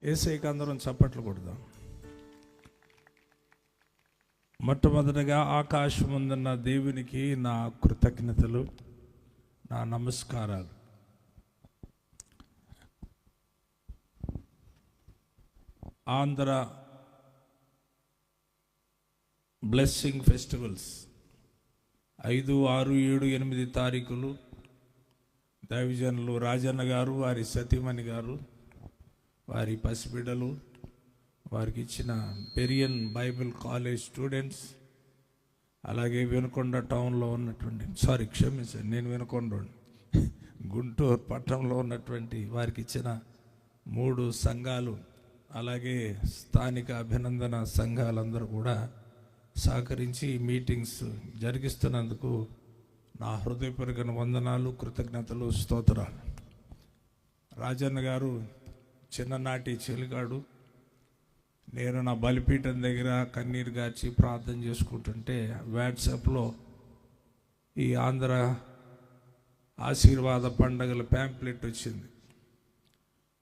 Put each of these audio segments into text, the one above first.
యేసయ్యకి అందరం చప్పట్లు కొడదాం. మొట్టమొదటిగా ఆకాశం ముందున్న దేవునికి నా కృతజ్ఞతలు, నా నమస్కారాలు. ఆంధ్ర బ్లెస్సింగ్ ఫెస్టివల్స్ 5, 6, 7, 8 తారీఖులు దైవజనులు రాజన్న గారు, వారి సతీమణి గారు, వారి పసిబిడ్డలు, వారికి ఇచ్చిన పెరియన్ బైబిల్ కాలేజ్ స్టూడెంట్స్, అలాగే వినుకొండ టౌన్లో ఉన్నటువంటి క్షమించండి, నేను వినుకొండ గుంటూరు పట్టణంలో ఉన్నటువంటి వారికి ఇచ్చిన 3 సంఘాలు, అలాగే స్థానిక అభినందన సంఘాలందరూ కూడా సహకరించి మీటింగ్స్ జరిగిస్తున్నందుకు నా హృదయపూర్వక వందనాలు, కృతజ్ఞతలు, స్తోత్రాలు. రాజన్న గారు చిన్ననాటి చెలిగాడు. నేను నా బలిపీఠం దగ్గర కన్నీరు గార్చి ప్రార్థన చేసుకుంటుంటే వాట్సాప్లో ఈ ఆంధ్ర ఆశీర్వాద పండగల ప్యాంప్లెట్ వచ్చింది.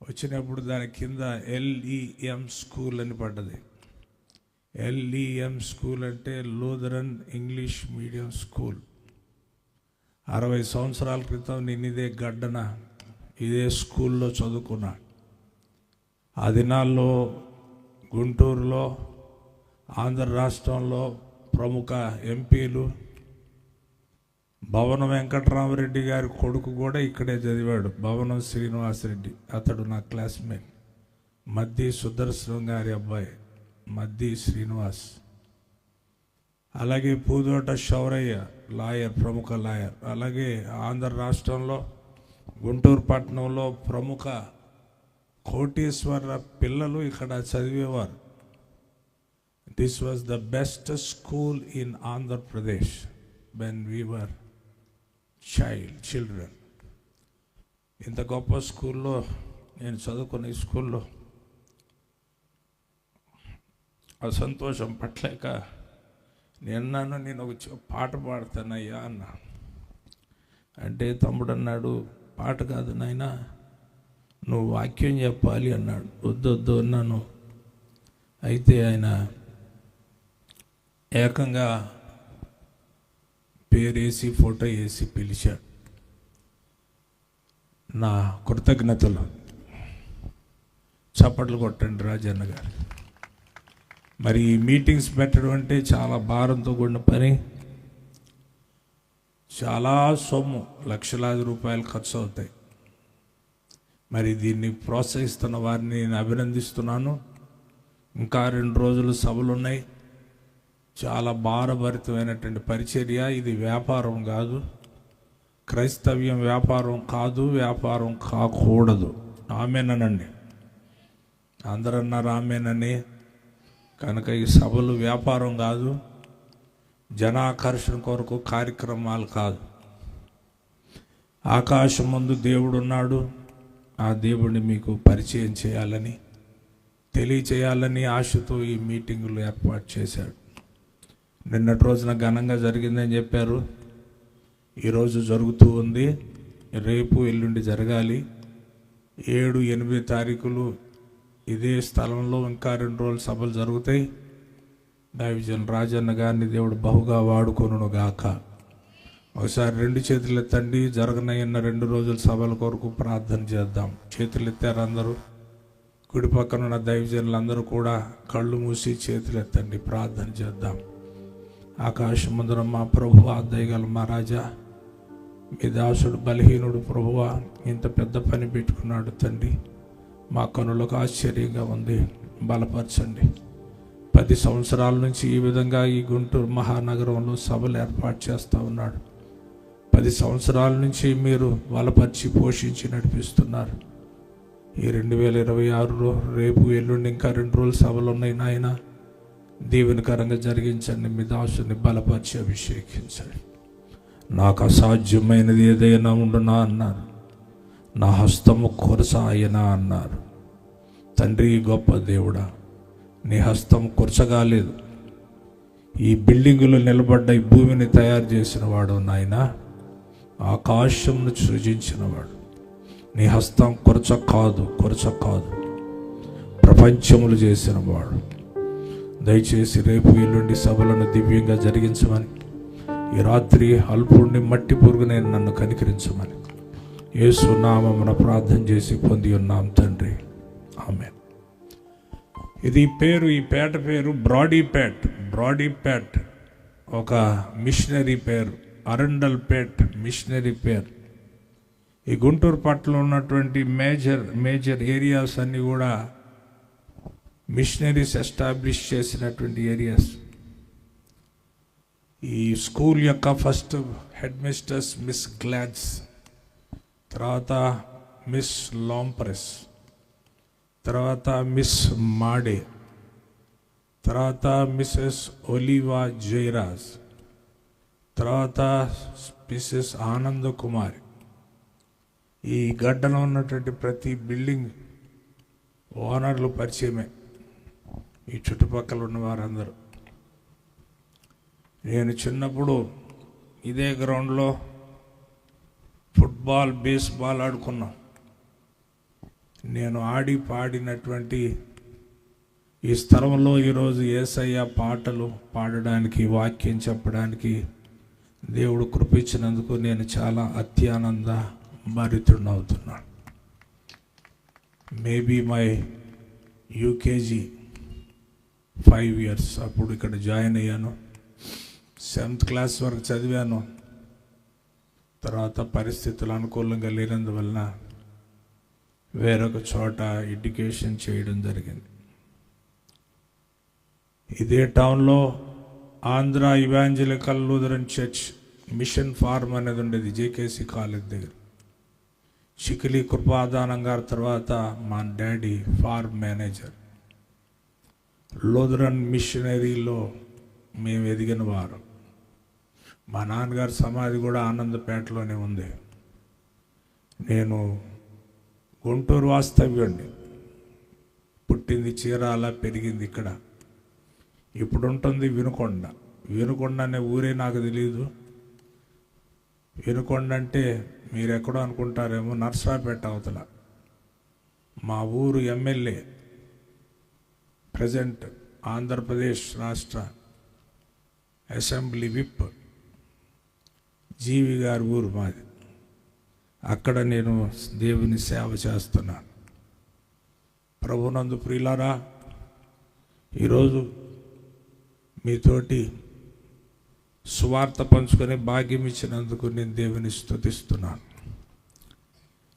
వచ్చినప్పుడు దాని కింద LEM స్కూల్ అని పడ్డది. LEM స్కూల్ అంటే లూథరన్ ఇంగ్లీష్ మీడియం స్కూల్. 60 సంవత్సరాల క్రితం నేను ఇదే గడ్డన ఇదే స్కూల్లో చదువుకున్నా. ఆ దినాల్లో గుంటూరులో, ఆంధ్ర రాష్ట్రంలో ప్రముఖ ఎంపీలు భవనం వెంకటరామరెడ్డి గారి కొడుకు కూడా ఇక్కడే చదివాడు, భవనం శ్రీనివాసరెడ్డి. అతడు నా క్లాస్మేట్. మద్ది సుదర్శనం గారి అబ్బాయి మద్ది శ్రీనివాస్. అలాగే పూదోట శౌరయ్య లాయర్, ప్రముఖ లాయర్. అలాగే ఆంధ్ర రాష్ట్రంలో గుంటూరు పట్టణంలో ప్రముఖ కోటీశ్వర పిల్లలు ఇక్కడ చదివేవారు. This was the best school in Andhra Pradesh when we were children. ఇంత గొప్ప స్కూల్లో నేను చదువుకున్న ఈ స్కూల్లో ఆ సంతోషం పట్టలేక నేను ఒక పాట పాడతానయ్యా అన్నా. అంటే తమ్ముడు అన్నాడు, పాట కాదు నాయన, నువ్వు వాక్యం చెప్పాలి అన్నాడు. వద్దు అన్నాను. అయితే ఆయన ఏకంగా పేరేసి ఫోటో వేసి పిలిచాడు. నా కృతజ్ఞతలు. చప్పట్లు కొట్టండి రాజన్న గారు. మరి ఈ మీటింగ్స్ పెట్టడం అంటే చాలా భారంతో కూడిన పని. చాలా సొమ్ము, లక్షలాది రూపాయలు ఖర్చు అవుతాయి. మరి దీన్ని ప్రోత్సహిస్తున్న వారిని నేను అభినందిస్తున్నాను. ఇంకా 2 రోజులు సభలు ఉన్నాయి. చాలా భారభరితమైనటువంటి పరిచర్య. ఇది వ్యాపారం కాదు, క్రైస్తవ్యం వ్యాపారం కాదు, వ్యాపారం కాకూడదు. ఆమేనండి. అందరన్నారు ఆమేనని. కనుక ఈ సభలు వ్యాపారం కాదు, జనాకర్షణ కొరకు కార్యక్రమాలు కాదు. ఆకాశం ముందు దేవుడు ఉన్నాడు. ఆ దేవుడిని మీకు పరిచయం చేయాలని, తెలియచేయాలని ఆశతో ఈ మీటింగులు ఏర్పాటు చేశాడు. నిన్నటి రోజున ఘనంగా జరిగిందని చెప్పారు. ఈరోజు జరుగుతూ ఉంది. రేపు ఎల్లుండి జరగాలి. 7, 8 తారీఖులు ఇదే స్థలంలో ఇంకా 2 రోజులు సభలు జరుగుతాయి. దైవజన్ రాజన్న గారిని దేవుడు బహుగా వాడుకొనును గాక. ఒకసారి 2 చేతులు ఎత్తండి. జరగనయ్యన్న 2 రోజుల సభల కొరకు ప్రార్థన చేద్దాం. చేతులు ఎత్తారు అందరూ. కుడి పక్కన ఉన్న దైవజనులందరూ కూడా కళ్ళు మూసి చేతులు ఎత్తండి, ప్రార్థన చేద్దాం. ఆకాశం ముందర మా ప్రభువా, దయగల మా రాజా, మీ దాసుడు బలహీనుడు ప్రభువా, ఇంత పెద్ద పని పెట్టుకున్నాడు తండ్రి. మా కనులకు ఆశ్చర్యంగా ఉంది. బలపరచండి. 10 సంవత్సరాల నుంచి ఈ విధంగా ఈ గుంటూరు మహానగరంలో సభలు ఏర్పాటు చేస్తూ ఉన్నాడు. 10 సంవత్సరాల నుంచి మీరు బలపరిచి పోషించి నడిపిస్తున్నారు. ఈ 2026లో రేపు ఎల్లుండి ఇంకా 2 రోజులు సభలు ఉన్నాయి నాయన. దీవెనకరంగా జరిగించండి. మీ దాసుని బలపరిచి అభిషేకించండి. నాకు అసాధ్యమైనది ఏదైనా ఉండునా అన్నారు. నా హస్తము కొరసాయనా అన్నారు. తండ్రి, గొప్ప దేవుడా, నీ హస్తం కొరచగాలేదు. ఈ బిల్డింగులు నిలబడ్డ ఈ భూమిని తయారు చేసిన వాడు నాయన, ఆకాశంను సృజించినవాడు. నీ హస్తం కొరచ కాదు. ప్రపంచములు చేసిన వాడు. దయచేసి రేపు ఎల్లుండి సభలను దివ్యంగా జరిగించమని, ఈ రాత్రి అల్పుడిని మట్టి పురుగునే నన్ను కనికరించమని యేసు నామమున ప్రార్థన చేసి పొంది ఉన్నాం తండ్రి, ఆమేన్. ఈ పేట పేరు బ్రాడీపేట్, ఒక మిషనరీ పేరు. అరండల్పేట్ మిషనరీ పేరు. ఈ గుంటూరు పట్టణంలో ఉన్నటువంటి మేజర్ ఏరియాస్ అన్నీ కూడా మిషనరీస్ ఎస్టాబ్లిష్ చేసినటువంటి ఏరియాస్. ఈ స్కూల్ యొక్క ఫస్ట్ హెడ్ మిస్టర్స్ మిస్ గ్లాడ్స్, తర్వాత మిస్ లాంప్రెస్, తర్వాత మిస్ మాడే, తర్వాత మిసెస్ ఒలివా జైరాజ్, తర్వాత మిసెస్ ఆనంద కుమారి. ఈ గడ్డలో ఉన్నటువంటి ప్రతి బిల్డింగ్ ఓనర్లు పరిచయమే, ఈ చుట్టుపక్కల ఉన్న వారందరూ. నేను చిన్నప్పుడు ఇదే గ్రౌండ్లో ఫుట్బాల్, బేస్బాల్ ఆడుకున్నాం. నేను ఆడి పాడినటువంటి ఈ స్థలంలో ఈరోజు యేసయ్య పాటలు పాడడానికి, వాక్యం చెప్పడానికి దేవుడు కృపించినందుకు నేను చాలా అత్యానంద భరితుడవుతున్నాను. మేబీ మై యూకేజీ 5 years అప్పుడు ఇక్కడ జాయిన్ అయ్యాను. 7th class వరకు చదివాను. తర్వాత పరిస్థితులు అనుకూలంగా లేనందువలన వేరొక చోట ఎడ్యుకేషన్ చేయడం జరిగింది. ఇదే టౌన్లో Andhra evangelical Lutheran church mission farm అనేది ఉండేది, జేకేసి కాలేజ్ దగ్గర. చికిలి కృపాదానం గారి తర్వాత మా డాడీ ఫార్మ్ మేనేజర్. లూథరన్ మిషనరీలో మేము ఎదిగిన వారు. మా నాన్నగారి సమాధి కూడా ఆనందపేటలోనే ఉంది. నేను గుంటూరు వాస్తవ్యుడిని, పుట్టింది చీరాల, పెరిగింది ఇక్కడ. ఇప్పుడు ఉంటుంది వినుకొండ అనే ఊరే నాకు తెలియదు. వినుకొండ అంటే మీరు ఎక్కడో అనుకుంటారేమో, నర్సరాపేట అవతల. మా ఊరు ఎమ్మెల్యే, ప్రజెంట్ ఆంధ్రప్రదేశ్ రాష్ట్ర అసెంబ్లీ విప్ జీవి గారి ఊరు మాది. అక్కడ నేను దేవుని సేవ చేస్తున్నాను. ప్రభునందు ప్రియులారా, ఈరోజు మీతోటి సువార్త పంచుకొని భాగ్యం ఇచ్చినందుకు నేను దేవుని స్తుతిస్తున్నాను.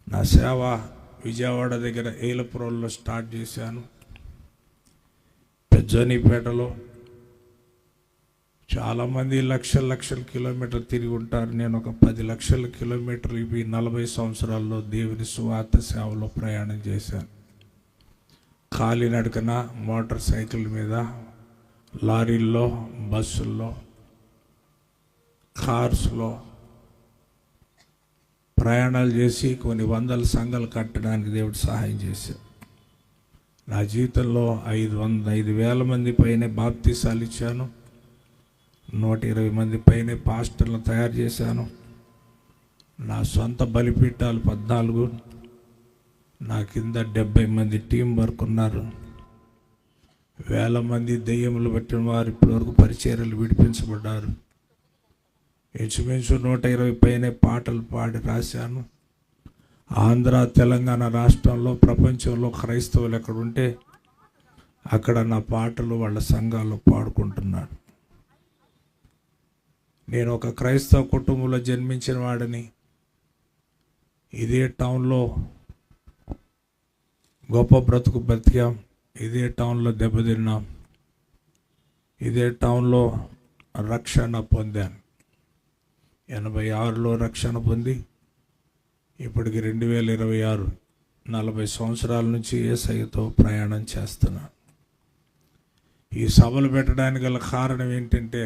నా సేవ విజయవాడ దగ్గర ఏలపురంలో స్టార్ట్ చేశాను. పెద్దజోనిపేటలో చాలామంది లక్షల కిలోమీటర్లు తిరిగి ఉంటారు. నేను ఒక 10 లక్షల కిలోమీటర్లు ఇవి 40 సంవత్సరాల్లో దేవుని సువార్త సేవలో ప్రయాణం చేశాను. కాలినడకన, మోటార్ సైకిల్ మీద, లారీల్లో, బస్సుల్లో, కార్స్లో ప్రయాణాలు చేసి కొన్ని 100 సంఘాలు కట్టడానికి దేవుడు సహాయం చేశాడు. నా జీవితంలో 5,000 మంది పైనే బాప్తీసాలు ఇచ్చాను. 120 మంది పైనే పాస్టర్లను తయారు చేశాను. నా సొంత బలిపీఠాలు 14, నా కింద 70 మంది టీం వర్క్ ఉన్నారు. 1000 మంది దెయ్యములు పట్టిన వారు ఇప్పటివరకు పరిచర్యలు విడిపించబడ్డారు. ఇంచుమించు 120 పైనే పాటలు పాడి రాశాను. ఆంధ్ర, తెలంగాణ రాష్ట్రంలో, ప్రపంచంలో క్రైస్తవులు ఎక్కడుంటే అక్కడ నా పాటలు వాళ్ళ సంఘాల్లో పాడుకుంటున్నాను. నేను ఒక క్రైస్తవ కుటుంబంలో జన్మించిన వాడిని. ఇదే టౌన్లో గొప్ప బ్రతుకు బ్రతికాం. ఇదే టౌన్లో దెబ్బతిన్నాం. ఇదే టౌన్లో రక్షణ పొందాను. 86లో రక్షణ పొంది ఇప్పటికి 2026 40 సంవత్సరాల నుంచి యేసయ్యతో ప్రయాణం చేస్తున్నాను. ఈ సభలు పెట్టడానికి గల కారణం ఏంటంటే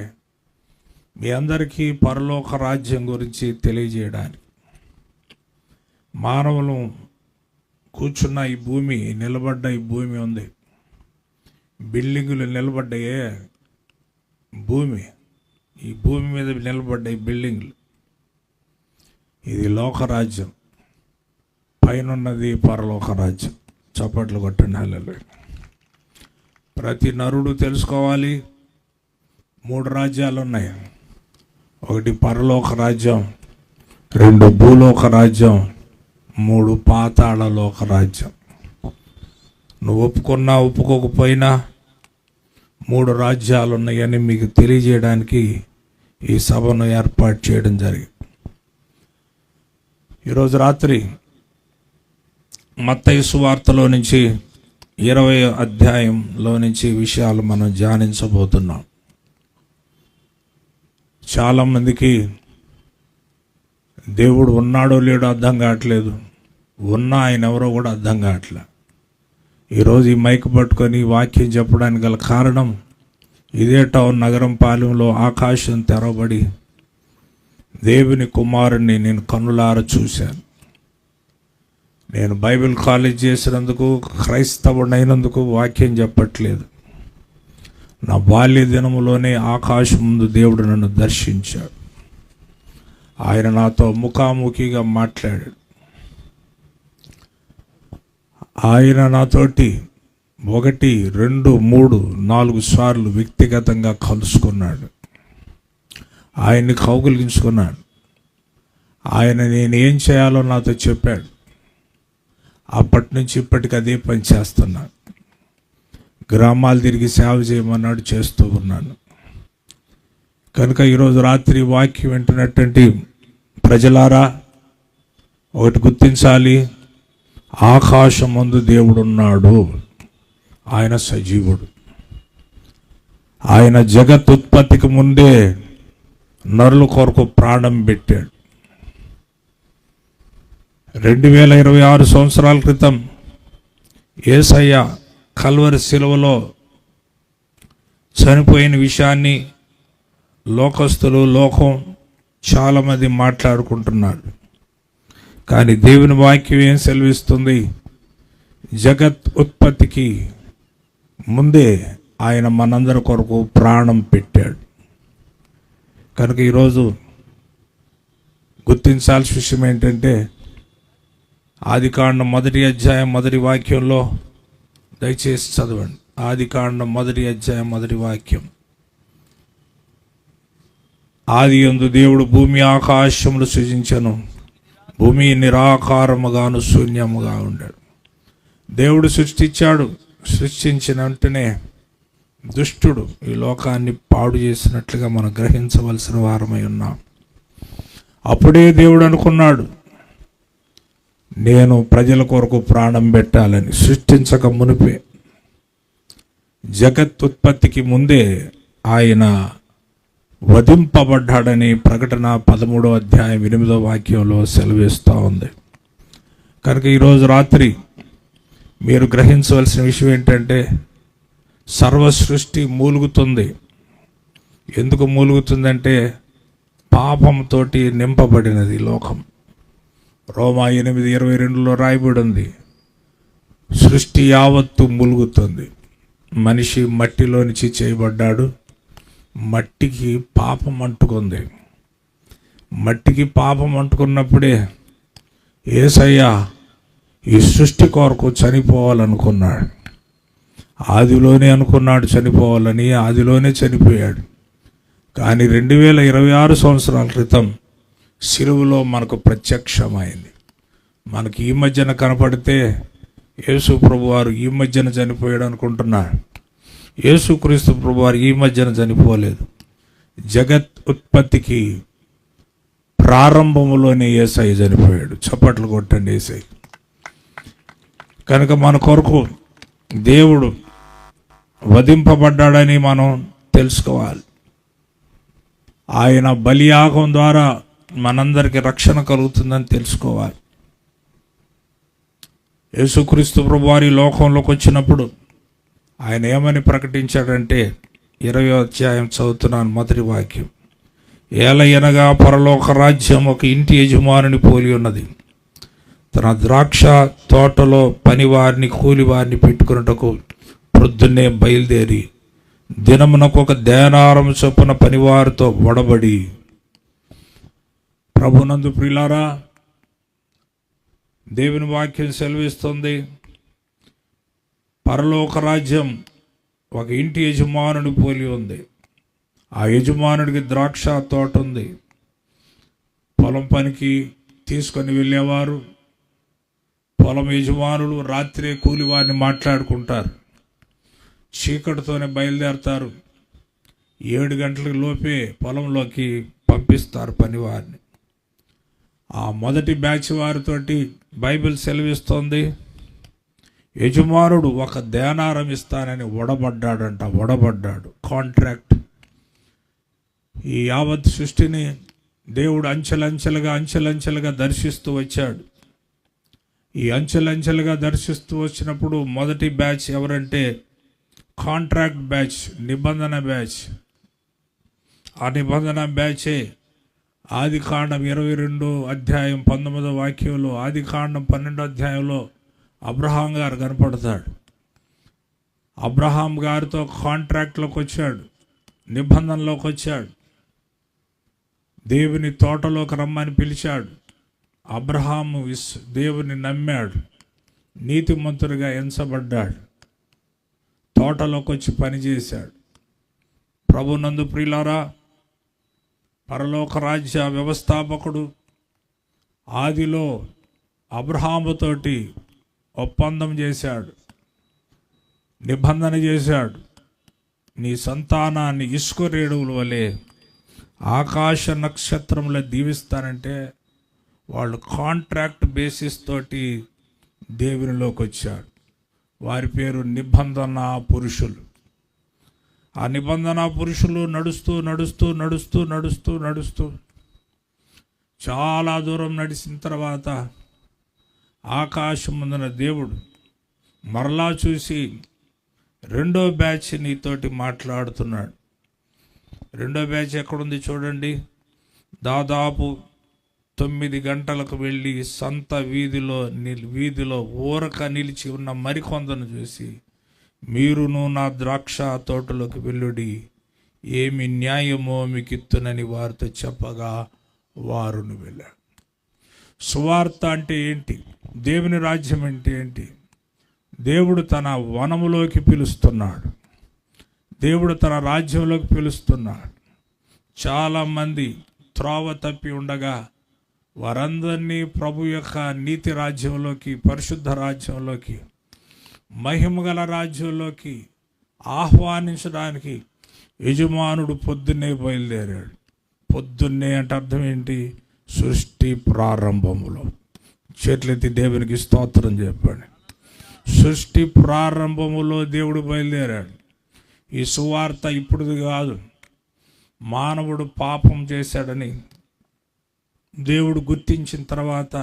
మీ అందరికీ పరలోక రాజ్యం గురించి తెలియజేయడానికి. మానవులు కూర్చున్న ఈ భూమి, నిలబడ్డ ఈ భూమి ఉంది. బిల్డింగులు నిలబడ్డాయే భూమి, ఈ భూమి మీద నిలబడ్డ ఈ బిల్డింగ్లు, ఇది లోకరాజ్యం. పైన ఉన్నది పరలోక రాజ్యం. చప్పట్లు కొట్టండి. హల్లెలూయా. ప్రతి నరుడు తెలుసుకోవాలి, 3 రాజ్యాలు ఉన్నాయి. 1 పరలోక రాజ్యం, 2 భూలోక రాజ్యం, 3 పాతాళలోక రాజ్యం. నువ్వు ఒప్పుకున్నా ఒప్పుకోకపోయినా 3 రాజ్యాలు ఉన్నాయని మీకు తెలియజేయడానికి ఈ సభను ఏర్పాటు చేయడం జరిగింది. ఈరోజు రాత్రి మత్తయి సువార్తలో నుంచి 20వ అధ్యాయంలో నుంచి విషయాలు మనం ధ్యానించబోతున్నాం. చాలామందికి దేవుడు ఉన్నాడో లేడో అర్థం కావట్లేదు, ఉన్నా ఆయన ఎవరో కూడా అర్థం కావట్లేదు. ఈరోజు ఈ మైక్ పట్టుకొని వాక్యం చెప్పడానికి గల కారణం, ఇదే టౌన్ నగరం పాలెంలో ఆకాశం తెరవబడి దేవుని కుమారుణ్ణి నేను కన్నులార చూశాను. నేను బైబిల్ కాలేజ్ చేసినందుకు, క్రైస్తవుడైనందుకు వాక్యం చెప్పట్లేదు. నా బాల్య దినములోనే ఆకాశం ముందు దేవుడు నన్ను దర్శించాడు. ఆయన నాతో ముఖాముఖిగా మాట్లాడాడు. ఆయన నాతోటి 1, 2, 3, 4 సార్లు వ్యక్తిగతంగా కలుసుకున్నాడు. ఆయన్ని కౌగిలించుకున్నాడు. ఆయన నేను ఏం చేయాలో నాతో చెప్పాడు. అప్పటి నుంచి ఇప్పటికి అదే పని చేస్తున్నాను. గ్రామాలు తిరిగి సేవ చేయమన్నాడు, చేస్తూ ఉన్నాను. కనుక ఈరోజు రాత్రి వాక్యం వింటున్నటువంటి ప్రజలారా, ఒకటి గుర్తించాలి, ఆకాశం ముందు దేవుడు ఉన్నాడు. ఆయన సజీవుడు. ఆయన జగత్ ఉత్పత్తికి ముందే నరుల కొరకు ప్రాణం పెట్టాడు. 2026 సంవత్సరాల క్రితం యేసయ్య కల్వరి శిలువలో చనిపోయిన విషయాన్ని లోకస్తులు, లోకం చాలామంది మాట్లాడుకుంటున్నారు. కానీ దేవుని వాక్యం ఏం సెలవిస్తుంది? జగత్ ఉత్పత్తికి ముందే ఆయన మనందరి కొరకు ప్రాణం పెట్టాడు. కనుక ఈరోజు గుర్తించాల్సిన విషయం ఏంటంటే, ఆదికాండం 1వ అధ్యాయం 1వ వాక్యంలో, దయచేసి చదవండి. ఆదికాండం 1వ అధ్యాయం 1వ వాక్యం. ఆదియందు దేవుడు భూమి ఆకాశములు సృజించెను, భూమి నిరాకారముగాను శూన్యముగా ఉండాడు. దేవుడు సృష్టించాడు. సృష్టించిన వెంటనే దుష్టుడు ఈ లోకాన్ని పాడు చేసినట్లుగా మనం గ్రహించవలసిన వారమై ఉన్నాం. అప్పుడే దేవుడు అనుకున్నాడు, నేను ప్రజల కొరకు ప్రాణం పెట్టాలని. సృష్టించక మునిపే, జగత్ ఉత్పత్తికి ముందే ఆయన వధింపబడ్డాడని ప్రకటన 13వ అధ్యాయం 8వ వాక్యంలో సెలవిస్తూ ఉంది. కనుక ఈరోజు రాత్రి మీరు గ్రహించవలసిన విషయం ఏంటంటే, సర్వ సృష్టి మూలుగుతుంది. ఎందుకు మూలుగుతుందంటే, పాపంతో నింపబడినది లోకం. రోమా 8:22లో రాయబడి ఉంది, సృష్టి యావత్తు మూలుగుతుంది. మనిషి మట్టిలో నుంచి చేయబడ్డాడు, మట్టికి పాపం అంటుకుంది. మట్టికి పాపం అంటుకున్నప్పుడే యేసయ్య ఈ సృష్టి కొరకు చనిపోవాలనుకున్నాడు. ఆదిలోనే అనుకున్నాడు చనిపోవాలని, ఆదిలోనే చనిపోయాడు. కానీ 2026 సంవత్సరాల క్రితం సిలువలో మనకు ప్రత్యక్షమైంది. మనకి ఈ మధ్యన కనపడితే యేసు ప్రభువారు ఈ మధ్యన చనిపోయాడు అనుకుంటున్నాడు. యేసుక్రీస్తు ప్రభువారు ఈ మధ్యన చనిపోలేదు. జగత్ ఉత్పత్తికి ప్రారంభంలోనే యేసయ్య చనిపోయాడు. చప్పట్లు కొట్టండి యేసయ్య. కనుక మన కొరకు దేవుడు వధింపబడ్డాడని మనం తెలుసుకోవాలి. ఆయన బలియాగం ద్వారా మనందరికీ రక్షణ కలుగుతుందని తెలుసుకోవాలి. యేసుక్రీస్తు ప్రభువారి లోకంలోకి వచ్చినప్పుడు ఆయన ఏమని ప్రకటించాడంటే, 20వ అధ్యాయం చదువుతున్నాను, 1వ వాక్యం. ఏలయనగా పరలోక రాజ్యం ఒక ఇంటి యజమానుని పోలి ఉన్నది. తన ద్రాక్ష తోటలో పనివారిని, కూలివారిని పెట్టుకున్నటకు ప్రొద్దున్నే బయలుదేరి దినమునకు 1 దేనారము చొప్పున పనివారితో వడబడి. ప్రభునందు ప్రియులారా, దేవుని వాక్యం సెలవిస్తుంది, పరలోక రాజ్యం ఒక ఇంటి యజమానుని పోలి ఉంది. ఆ యజమానుడికి ద్రాక్ష తోట ఉంది. పొలం పనికి తీసుకొని వెళ్ళేవారు. పొలం యజమానులు రాత్రి కూలి వారిని మాట్లాడుకుంటారు. చీకటితోనే బయలుదేరతారు. 7 గంటల లోపే పొలంలోకి పంపిస్తారు పనివారిని. ఆ మొదటి బ్యాచ్ వారితోటి బైబిల్ సెలవిస్తోంది, యజమానుడు ఒక దేనారం ఇస్తానని ఒడబడ్డాడు. కాంట్రాక్ట్. ఈ యావత్ సృష్టిని దేవుడు అంచెలంచెలుగా దర్శిస్తూ వచ్చాడు. ఈ అంచెలంచెలుగా దర్శిస్తూ వచ్చినప్పుడు మొదటి బ్యాచ్ ఎవరంటే కాంట్రాక్ట్ బ్యాచ్, నిబంధన బ్యాచ్. ఆ నిబంధన బ్యాచే ఆదికాండం 22 అధ్యాయం 19వ వాక్యంలో, ఆదికాండం 12వ అధ్యాయంలో అబ్రహాం గారు కనపడతాడు. అబ్రహాం గారితో కాంట్రాక్ట్లోకి వచ్చాడు, నిబంధనలోకి వచ్చాడు. దేవుని తోటలోకి రమ్మని పిలిచాడు. అబ్రహాము దేవుని నమ్మాడు, నీతిమంతుడిగా ఎంచబడ్డాడు, తోటలోకి వచ్చి పనిచేశాడు. ప్రభునందు ప్రియులారా, పరలోక రాజ్య వ్యవస్థాపకుడు ఆదిలో అబ్రహాముతోటి ఒప్పందం చేశాడు, నిబంధన చేశాడు. నీ సంతానాన్ని ఇసుక రేణువుల వలె ఆకాశ నక్షత్రంలో దీవిస్తానంటే వాళ్ళు కాంట్రాక్ట్ బేసిస్ తోటి దేవునిలోకి వచ్చారు. వారి పేరు నిబంధన పురుషులు. ఆ నిబంధన పురుషులు నడుస్తూ చాలా దూరం నడిచిన తర్వాత ఆకాశముందున దేవుడు మరలా చూసి రెండో బ్యాచ్ నీతోటి మాట్లాడుతున్నాడు. రెండో బ్యాచ్ ఎక్కడుంది చూడండి. దాదాపు 9 గంటలకు వెళ్ళి సంత వీధిలో ఊరక నిలిచి ఉన్న మరికొందను చూసి, మీరును నా ద్రాక్ష తోటలోకి వెళ్ళుడి, ఏమి న్యాయమో మీకు ఇత్తునని వారితో చెప్పగా వారును వెళ్ళాడు. సువార్త అంటే ఏంటి? దేవుని రాజ్యం అంటే ఏంటి? దేవుడు తన వనములోకి పిలుస్తున్నాడు, దేవుడు తన రాజ్యంలోకి పిలుస్తున్నాడు. చాలామంది త్రోవ తప్పి ఉండగా వారందరినీ ప్రభు యొక్క నీతి రాజ్యంలోకి, పరిశుద్ధ రాజ్యంలోకి, మహిమగల రాజ్యంలోకి ఆహ్వానించడానికి యజమానుడు పొద్దున్నే బయలుదేరాడు. పొద్దున్నే అంటే అర్థం ఏంటి? సృష్టి ప్రారంభములో. చేతులెత్తి దేవునికి స్తోత్రం చెప్పండి. సృష్టి ప్రారంభములో దేవుడు బయలుదేరాడు. ఈ సువార్త ఇప్పుడుది కాదు. మానవుడు పాపం చేశాడని దేవుడు గుర్తించిన తర్వాత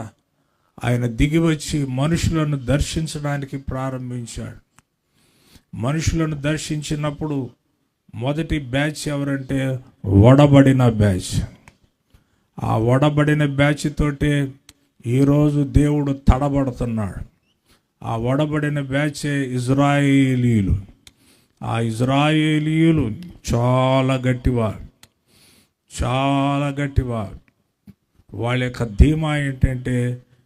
ఆయన దిగివచ్చి మనుషులను దర్శించడానికి ప్రారంభించాడు. మనుషులను దర్శించినప్పుడు మొదటి బ్యాచ్ ఎవరంటే వడబడిన బ్యాచ్. ఆ వడబడిన బ్యాచ్ తోటే ఈరోజు దేవుడు తడబడుతున్నాడు. ఆ వడబడిన బ్యాచే ఇజ్రాయేలీయులు. ఆ ఇజ్రాయేలీయులు చాలా గట్టివారు. వాళ్ళ యొక్క ధీమా ఏంటంటే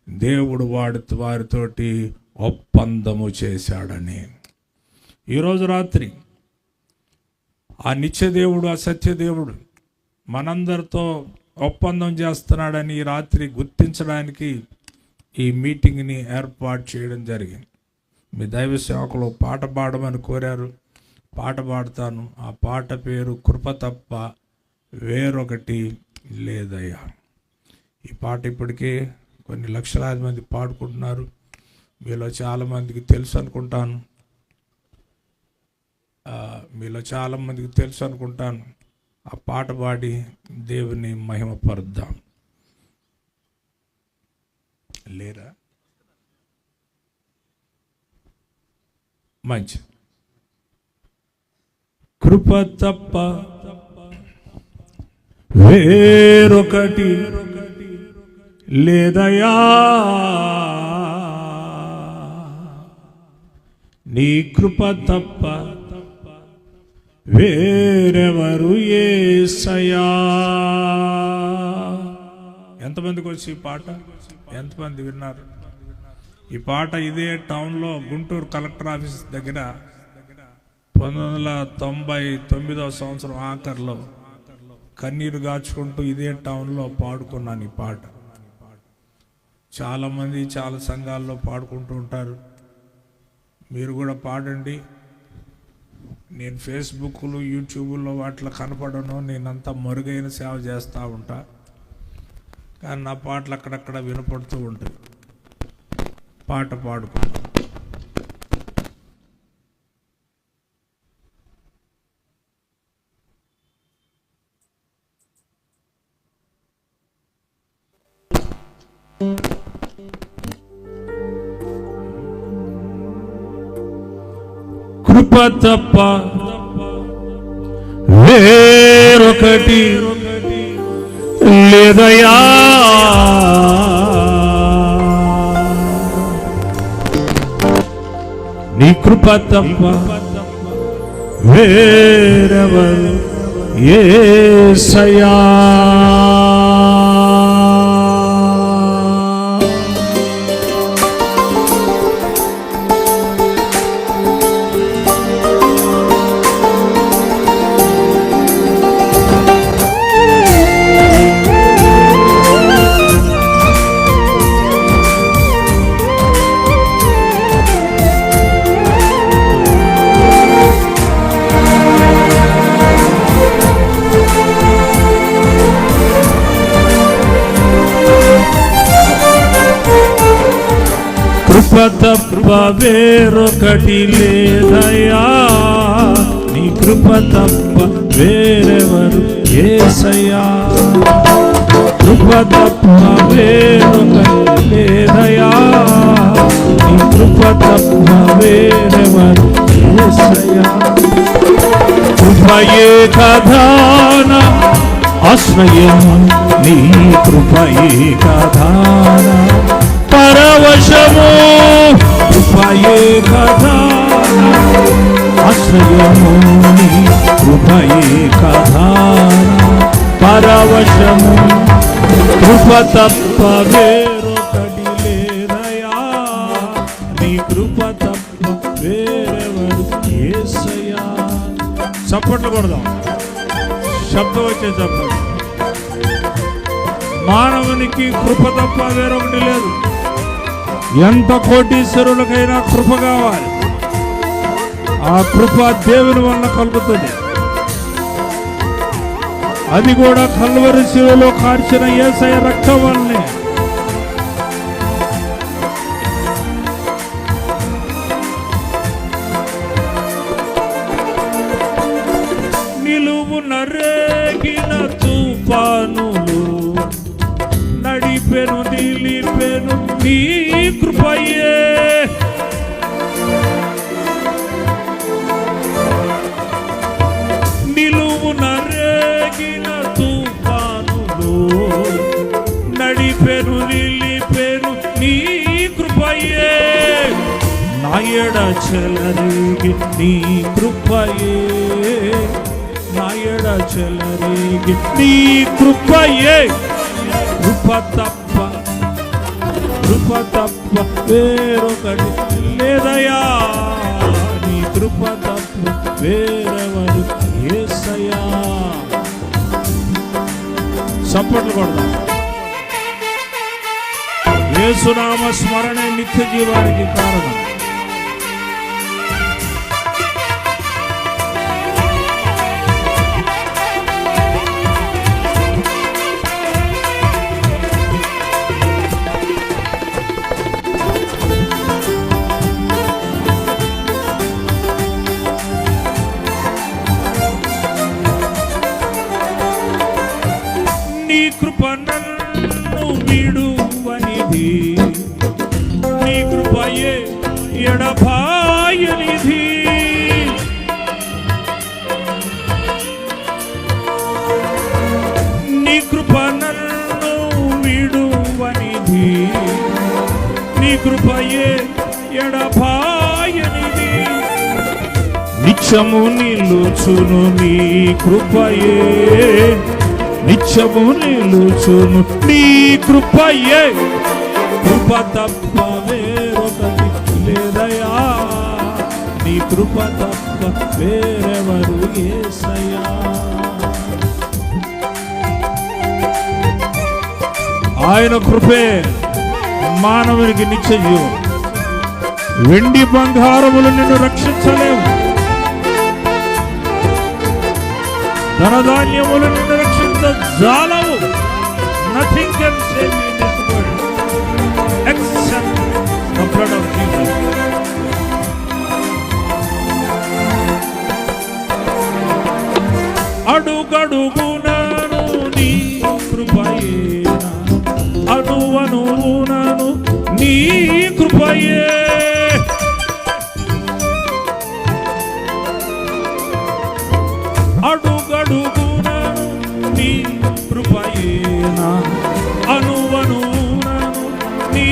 దేవుడు వారితోటి ఒప్పందము చేశాడని. ఈరోజు రాత్రి ఆ నిత్యదేవుడు, ఆ సత్యదేవుడు మనందరితో ఒప్పందం చేస్తున్నాడని ఈ రాత్రి గుర్తించడానికి ఈ మీటింగ్ని ఏర్పాటు చేయడం జరిగింది. మీ దైవ సేవకులు పాట పాడమని కోరారు, పాట పాడతాను. ఆ పాట పేరు కృప తప్ప వేరొకటి లేదయ్యా. ఈ పాట ఇప్పటికే కొన్ని లక్షలాది మంది పాడుకుంటున్నారు. మీలో చాలామందికి తెలుసు అనుకుంటాను. ఆ పాట పాడి దేవుని మహిమపరుద్దాం. లేరా? మంచి. కృప తప్ప వేరొకటి లేదయా, నీ కృప తప్ప వేరెవరు యేసయ్యా. ఎంతమందికి వచ్చి ఈ పాట? ఎంతమంది విన్నారు ఈ పాట? ఇదే టౌన్లో గుంటూరు కలెక్టర్ ఆఫీస్ దగ్గర 1999 సంవత్సరం ఆఖరిలో కన్నీరు గాచుకుంటూ ఇదే టౌన్లో పాడుకున్నాను ఈ పాట. చాలామంది చాలా సంఘాల్లో పాడుకుంటూ ఉంటారు. మీరు కూడా పాడండి. నేను ఫేస్బుక్లు, యూట్యూబ్లో వాటిలో కనపడను. నేనంతా మరుగైన సేవ చేస్తూ ఉంటా, కానీ నా పాటలు అక్కడక్కడ వినపడుతూ ఉంటాయి. పాట పాడుకున్నాను. కృప తప్ప వేరొకటి లేదయా, నీ కృప తప్ప వేరెవరు యేసయ్యా. కృప తప్ప వేరొకటి లేదయ్యా, నీ కృప తప్ప వేరెవరు యేసయ్యా. కృప తప్ప వేరొకటి లేదయ్యా, నీ కృప తప్ప వేరెవరు యేసయ్యా. కృపయే కథాన ఆశ్రయం, నీ కృపయే కథాన పరవశము. కృపయే కథాన ఆశ్రయము, నీ కృపయే కథాన పరవశము. కృప తప్ప వేరొకటి లేదయా, నీ కృప తప్ప వేరెవరు యేసయ్యా. చప్పట్లు కొడదాం, శబ్దం వచ్చే చప్పట్లు. మానవునికి కృప తప్ప వేరొకటి లేదు. ఎంత కోటీశ్వరులకైనా కృప కావాలి. ఆ కృప దేవుని వల్ల కలుగుతుంది. అది కూడా కల్వరి శిలువలో కార్చిన యేసయ్య రక్తం వల్లనే. నిలువున రేగిన తుఫానులు నడిపెను నిలిపెను నీ కృపయే. నిలువున రేగిన తుఫానులు నడిపెను నిలిపెను నీ కృపయే. నా ఎడ చెలరేగి నీ కృపయే, నా ఎడ చెలరేగి నీ కృపయే. కృప తప్ప వేరొకటి లేదయా, నీ కృప తప్ప వేరెవరు యేసయ్యా. చప్పట్లు కొడదాం. యేసునామ స్మరణే నిత్య జీవానికి కారణం. నీ కృప నన్ను విడువనిది, నీ కృపయే ఎడబాయనిది. నీ కృప నన్ను విడువనిది, నీ కృపయే ఎడబాయనిది. నిత్యము నిలుచును నీ కృపయే, నిత్యము నిలుచును నీ కృపయే. కృప తప్ప వేరొకటి లేదయా, నీ కృప తప్ప వేరెవరు యేసయ్యా. ఆయన కృపే మానవునికి నిత్య జీవం. వెండి బంగారములు నిన్ను రక్షించలేవు, ధనధాన్యములు నిన్ను రక్షించజాలవు. Nothing can save you in this world except the blood of Jesus. అడుగడుగునాను నీ కృపయేనా, అణువణువునను నీ కృపయే. అడుగడుగునాను నీ కృపయేనా, అణువణువునను నీ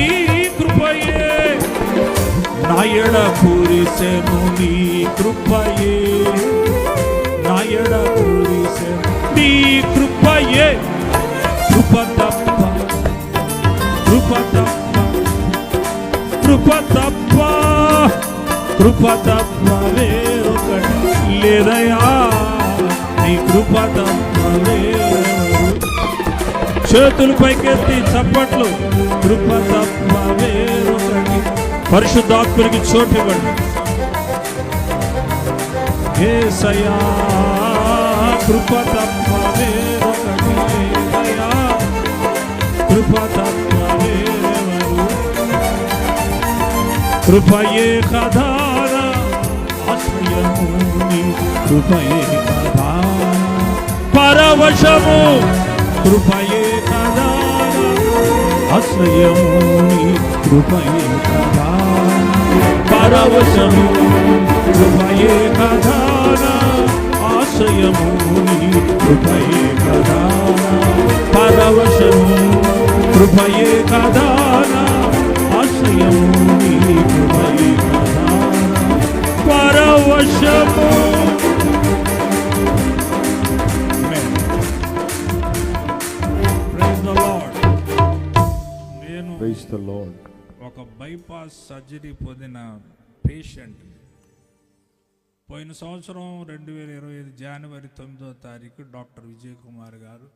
కృపయే. నా ఎడ కురిసెను నీ కృపయే, నా ఎడ కురిసెను నీ కృపయే. కృప తప్ప, కృప తప్ప, కృప తప్ప, కృప తప్ప వేరొకటి లేదయా. నీ కృప తప్ప వేరొకటి. చేతులు పైకెత్తి చప్పట్లు. కృప తప్ప వేరొకటి. పరిశుద్ధాత్మనికి చోటివ్వండి. యేసయ్యా కృప తప్ప వేరొకటి లేదయా, కృప తప్ప వేరెవరు. కృపయే కధాన ఆశ్రయము నీ కృపయే కధాన పరవశము. కృపయే కధాన ఆశ్రయము నీ కృపయే కధాన పరవశము. కృపయే కధాన ఆశ్రయము నీ కృపయే కధాన పరవశము. కృపయే కధాన ఆశ్రయము నీ కృపయే కధాన పరవశము. ఒక బైపాస్ సర్జరీ పొందిన పేషెంట్ పోయిన సంవత్సరం 2025 జనవరి 9వ తారీఖు డాక్టర్ విజయ్ కుమార్ గారు,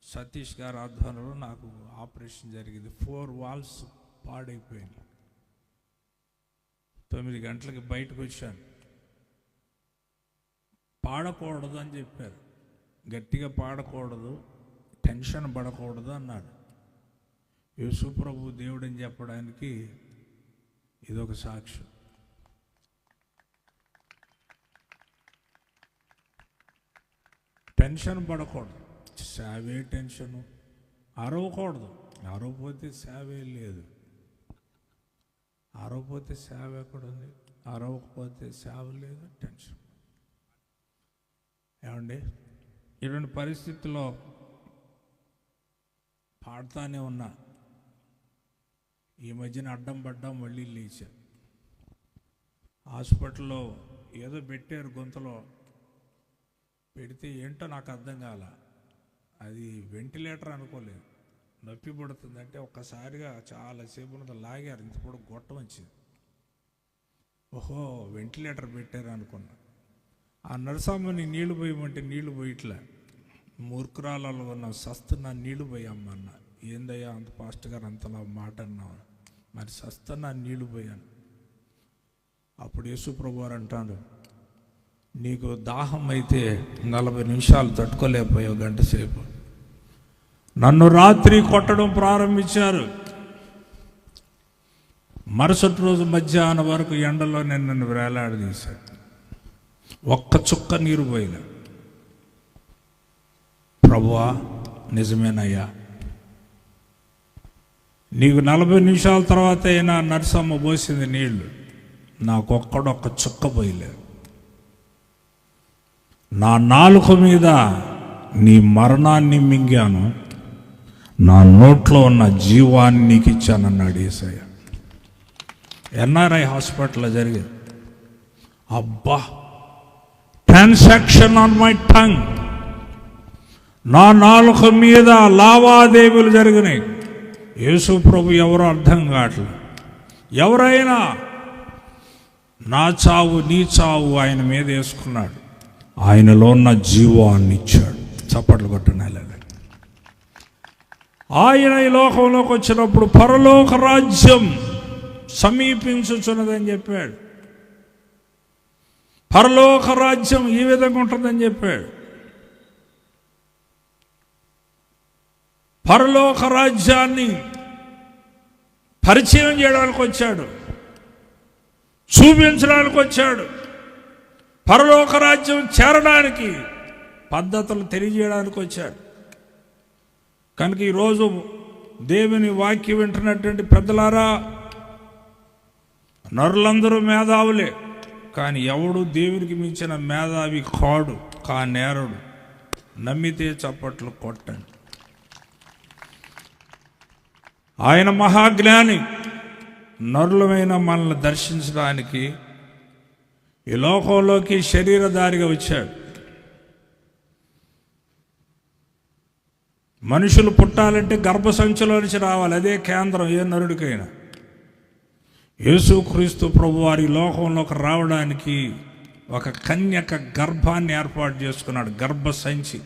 సతీష్ గారు ఆధ్వర్యంలో నాకు ఆపరేషన్ జరిగింది. 4 వాల్స్ పాడైపోయింది. 9 గంటలకి బయటకు వచ్చాను. పాడకూడదు అని చెప్పారు, గట్టిగా పాడకూడదు, టెన్షన్ పడకూడదు అన్నాడు. యేసు ప్రభు దేవుడని చెప్పడానికి ఇదొక సాక్ష్యం. టెన్షన్ పడకూడదు, సేవే టెన్షను. అరవకూడదు, అరవపోతే సేవే లేదు. అరవపోతే సేవ ఎక్కడుంది? అరవకపోతే సేవ లేదు, టెన్షన్. ఏమండి, ఇటువంటి పరిస్థితుల్లో పాడుతానే ఉన్నా. ఈ మధ్యన అడ్డం పడ్డా మళ్ళీ లేచా. హాస్పిటల్లో ఏదో పెట్టారు, గొంతులో పెడితే ఏంటో నాకు అర్థం కాల. అది వెంటిలేటర్ అనుకోలేదు. నొప్పి పడుతుందంటే ఒక్కసారిగా చాలాసేపు లాగారు, ఇంత కూడా గొట్టం వచ్చింది. ఓహో వెంటిలేటర్ పెట్టారు అనుకున్నా. ఆ నరసమ్మని నీళ్లు పోయమంటే నీళ్లు పోయిట్లా. మూర్ఖురాలలో ఉన్న సస్తున్నా నీళ్లు పోయమ్మన్నా. ఏందయ్యా అంత పాస్ట్ గారు అంతలా మాట అన్నావు? మరి సస్తున్నా నీళ్లు పోయాను. అప్పుడు యేసు ప్రభు వారు అంటాడు, నీకు దాహం అయితే 40 నిమిషాలు తట్టుకోలేకపోయావు, గంట సేపు. నన్ను రాత్రి కొట్టడం ప్రారంభించారు. మరుసటి రోజు మధ్యాహ్నం వరకు ఎండలో నేను నన్ను వేలాడదీశాను. ఒక్క చుక్క నీరు పోయినా. ప్రభువా నిజమేనయ్యా, నీకు 40 నిమిషాల తర్వాత అయినా నర్సమ్మ పోసింది నీళ్లు, నాకొక్కడొక్క చుక్క పోయలేదు. నా నాలుక మీద నీ మరణాన్ని మింగాను, నా నోట్లో ఉన్న జీవాన్ని నీకు ఇచ్చానన్నాడు యేసయ్య. ఎన్ఆర్ఐ హాస్పిటల్లో జరిగింది. అబ్బా, ట్రాన్సాక్షన్ ఆన్ మై టంగ్. నా నాలుక మీద లావాదేవీలు జరిగినాయి. యేసు ప్రభు ఎవరో అర్థం కావట్లేదు. ఎవరైనా నా చావు నీ చావు ఆయన మీద వేసుకున్నాడు. ఆయనలో ఉన్న జీవాన్ని ఇచ్చాడు. చప్పట్లు కొట్టనాలి. ఆయన ఈ లోకంలోకి వచ్చినప్పుడు పరలోక రాజ్యం సమీపించుచున్నదని చెప్పాడు. పరలోక రాజ్యం ఈ విధంగా ఉంటుందని చెప్పాడు. పరలోక రాజ్యాన్ని పరిచయం చేయడానికి వచ్చాడు, చూపించడానికి వచ్చాడు. పరలోక రాజ్యం చేరడానికి పద్ధతులు తెలియజేయడానికి వచ్చాడు. కనుక ఈరోజు దేవుని వాక్యం వింటున్నటువంటి పెద్దలారా, నరులందరూ మేధావులే, కానీ ఎవడు దేవునికి మించిన మేధావి కాడు, నేరుడు. నమ్మితే చప్పట్లు కొట్టండి. ఆయన మహాజ్ఞాని. నరులమైన మనల్ని దర్శించడానికి ఈ లోకంలోకి శరీరధారిగా వచ్చాడు. మనుషులు పుట్టాలంటే గర్భసంచిలో నుంచి రావాలి. అదే కేంద్రం ఏ నరుడికైనా. యేసుక్రీస్తు ప్రభు వారి లోకంలోకి రావడానికి ఒక కన్యక గర్భాన్ని ఏర్పాటు చేసుకున్నాడు, గర్భసంచి.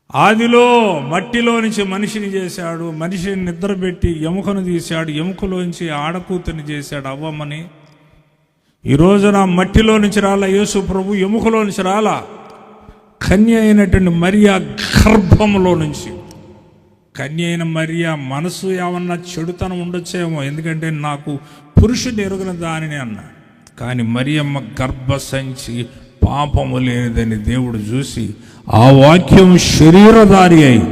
ఆదిలో మట్టిలో నుంచి మనిషిని చేశాడు, మనిషిని నిద్రపెట్టి ఎముకను తీశాడు, ఎముకలోంచి ఆడకూతుని చేశాడు అవ్వమ్మని. ఈ రోజున మట్టిలో నుంచి రాలా యేసు ప్రభు, ఎముకలో నుంచి రాలా, కన్య అయినటువంటి మరియా గర్భంలో నుంచి. కన్య అయిన మరియా మనసు ఏమన్నా చెడుతనం ఉండొచ్చేమో, ఎందుకంటే నాకు పురుషుని ఎరుగిన దానిని అన్నా. కానీ మరియమ్మ గర్భసంచి పాపము లేనిదని దేవుడు చూసి ఆ వాక్యం శరీరధారి అయి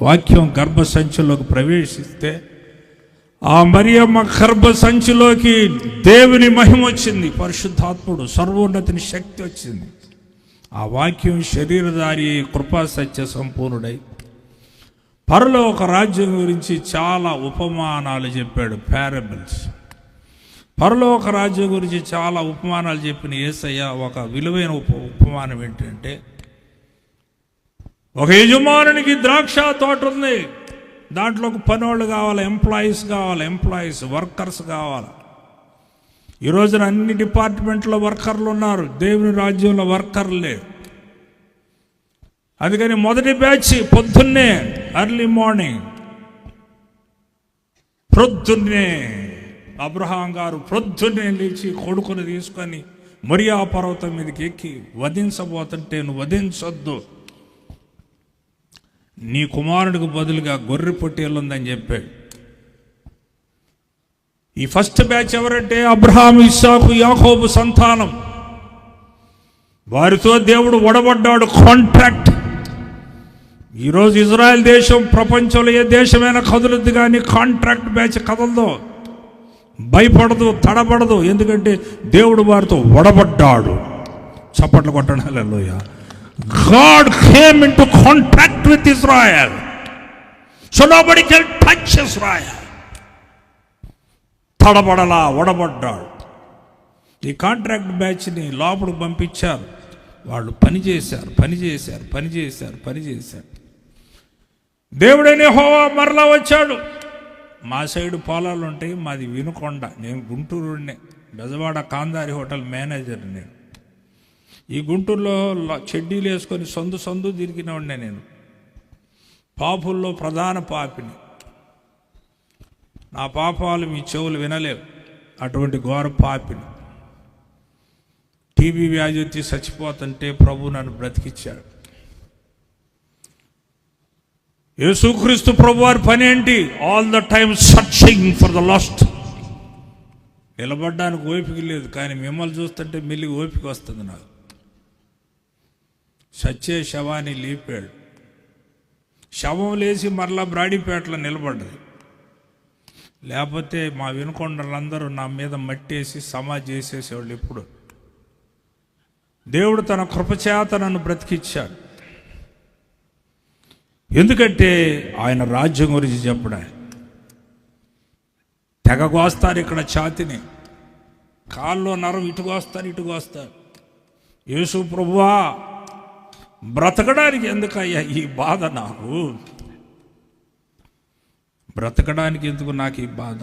వాక్యం గర్భసంచిలోకి ప్రవేశిస్తే ఆ మరియమ్మ గర్భసంచిలోకి దేవుని మహిమ వచ్చింది, పరిశుద్ధాత్ముడు సర్వోన్నతిని శక్తి వచ్చింది. ఆ వాక్యం శరీరధారి అయి కృపా సత్య సంపూర్ణుడై పరలోక రాజ్యం గురించి చాలా ఉపమానాలు చెప్పాడు, పారబుల్స్. పరలోక రాజ్యం గురించి చాలా ఉపమానాలు చెప్పిన యేసయ్య ఒక విలువైన ఉపమానం ఏంటంటే, ఒక యజమానునికి ద్రాక్ష తోట ఉంది, దాంట్లో ఒక పనోళ్ళు కావాలి, ఎంప్లాయీస్ వర్కర్స్ కావాలి. ఈ రోజున అన్ని డిపార్ట్మెంట్లో వర్కర్లు ఉన్నారు, దేవుని రాజ్యంలో వర్కర్లు లేరు. అందుకని మొదటి బ్యాచ్ పొద్దున్నే, ఎర్లీ మార్నింగ్, ప్రొద్దున్నే అబ్రహాం గారు ప్రొద్దున్నే లేచి కొడుకుని తీసుకొని మరియా పర్వతం మీదకి ఎక్కి వధించబోతుంటే, నువ్వు వధించొద్దు, నీ కుమారుడికి బదులుగా గొర్రె పొట్టేలు ఉందని చెప్పాడు. ఈ ఫస్ట్ బ్యాచ్ ఎవరంటే అబ్రహాం, ఇస్సాకు, యాకోబు సంతానం. వారితో దేవుడు ఒడబడ్డాడు, కాంట్రాక్ట్. ఈరోజు ఇజ్రాయెల్ దేశం ప్రపంచంలో ఏ దేశమైనా కదులుద్ది, కానీ కాంట్రాక్ట్ బ్యాచ్ కదలదు, భయపడదు, తడబడదు. ఎందుకంటే దేవుడు వారితో ఒడబడ్డాడు. చప్పట్లు కొట్టండి హల్లెలూయా. God came into contact with Israel, so nobody can touch Israel. తడబడలా, ఒడబడ్డాడు. ఈ కాంట్రాక్ట్ బ్యాచ్ని లోపలికి పంపించారు. వాళ్ళు పని చేశారు. దేవుడైన యెహోవా మరలా వచ్చాడు. మా సైడు పొలాలు ఉంటాయి, మాది వినుకొండ. నేను గుంటూరునే, బెజవాడ కాందారి హోటల్ మేనేజర్. నేను ఈ గుంటూరులో చెడ్డీలు వేసుకొని సందు తిరిగినవాడినే. నేను పాపుల్లో ప్రధాన పాపిని. నా పాపాలు మీ చెవులు వినలేవు, అటువంటి ఘోర పాపిని. టీబీ వ్యాధి వచ్చి చచ్చిపోతుంటే ప్రభు నన్ను బ్రతికిచ్చాడు. యేసుక్రీస్తు ప్రభు వారి పని ఏంటి? All the time searching for the lost. నిలబడ్డానికి ఓపిక లేదు, కానీ మిమ్మల్ని చూస్తుంటే మెల్లిగా ఓపిక వస్తుంది నాకు. సచ్చే శవాన్ని లేపాడు. శవం లేచి మరలా బ్రాడీపేటలో నిలబడ్డది. లేకపోతే మా వినుకొండలందరూ నా మీద మట్టేసి సమాధి చేసేసేవాళ్ళు. ఎప్పుడు దేవుడు తన కృపచేత నన్ను బ్రతికిచ్చాడు. ఎందుకంటే ఆయన రాజ్యం గురించి చెప్పడా. తెగగోస్తారు ఇక్కడ ఛాతిని, కాల్లో నరం ఇటుగోస్తారు. యేసు ప్రభువా, బ్రతకడానికి ఎందుకయ్యా ఈ బాధ? నాకు బ్రతకడానికి ఎందుకు నాకు ఈ బాధ?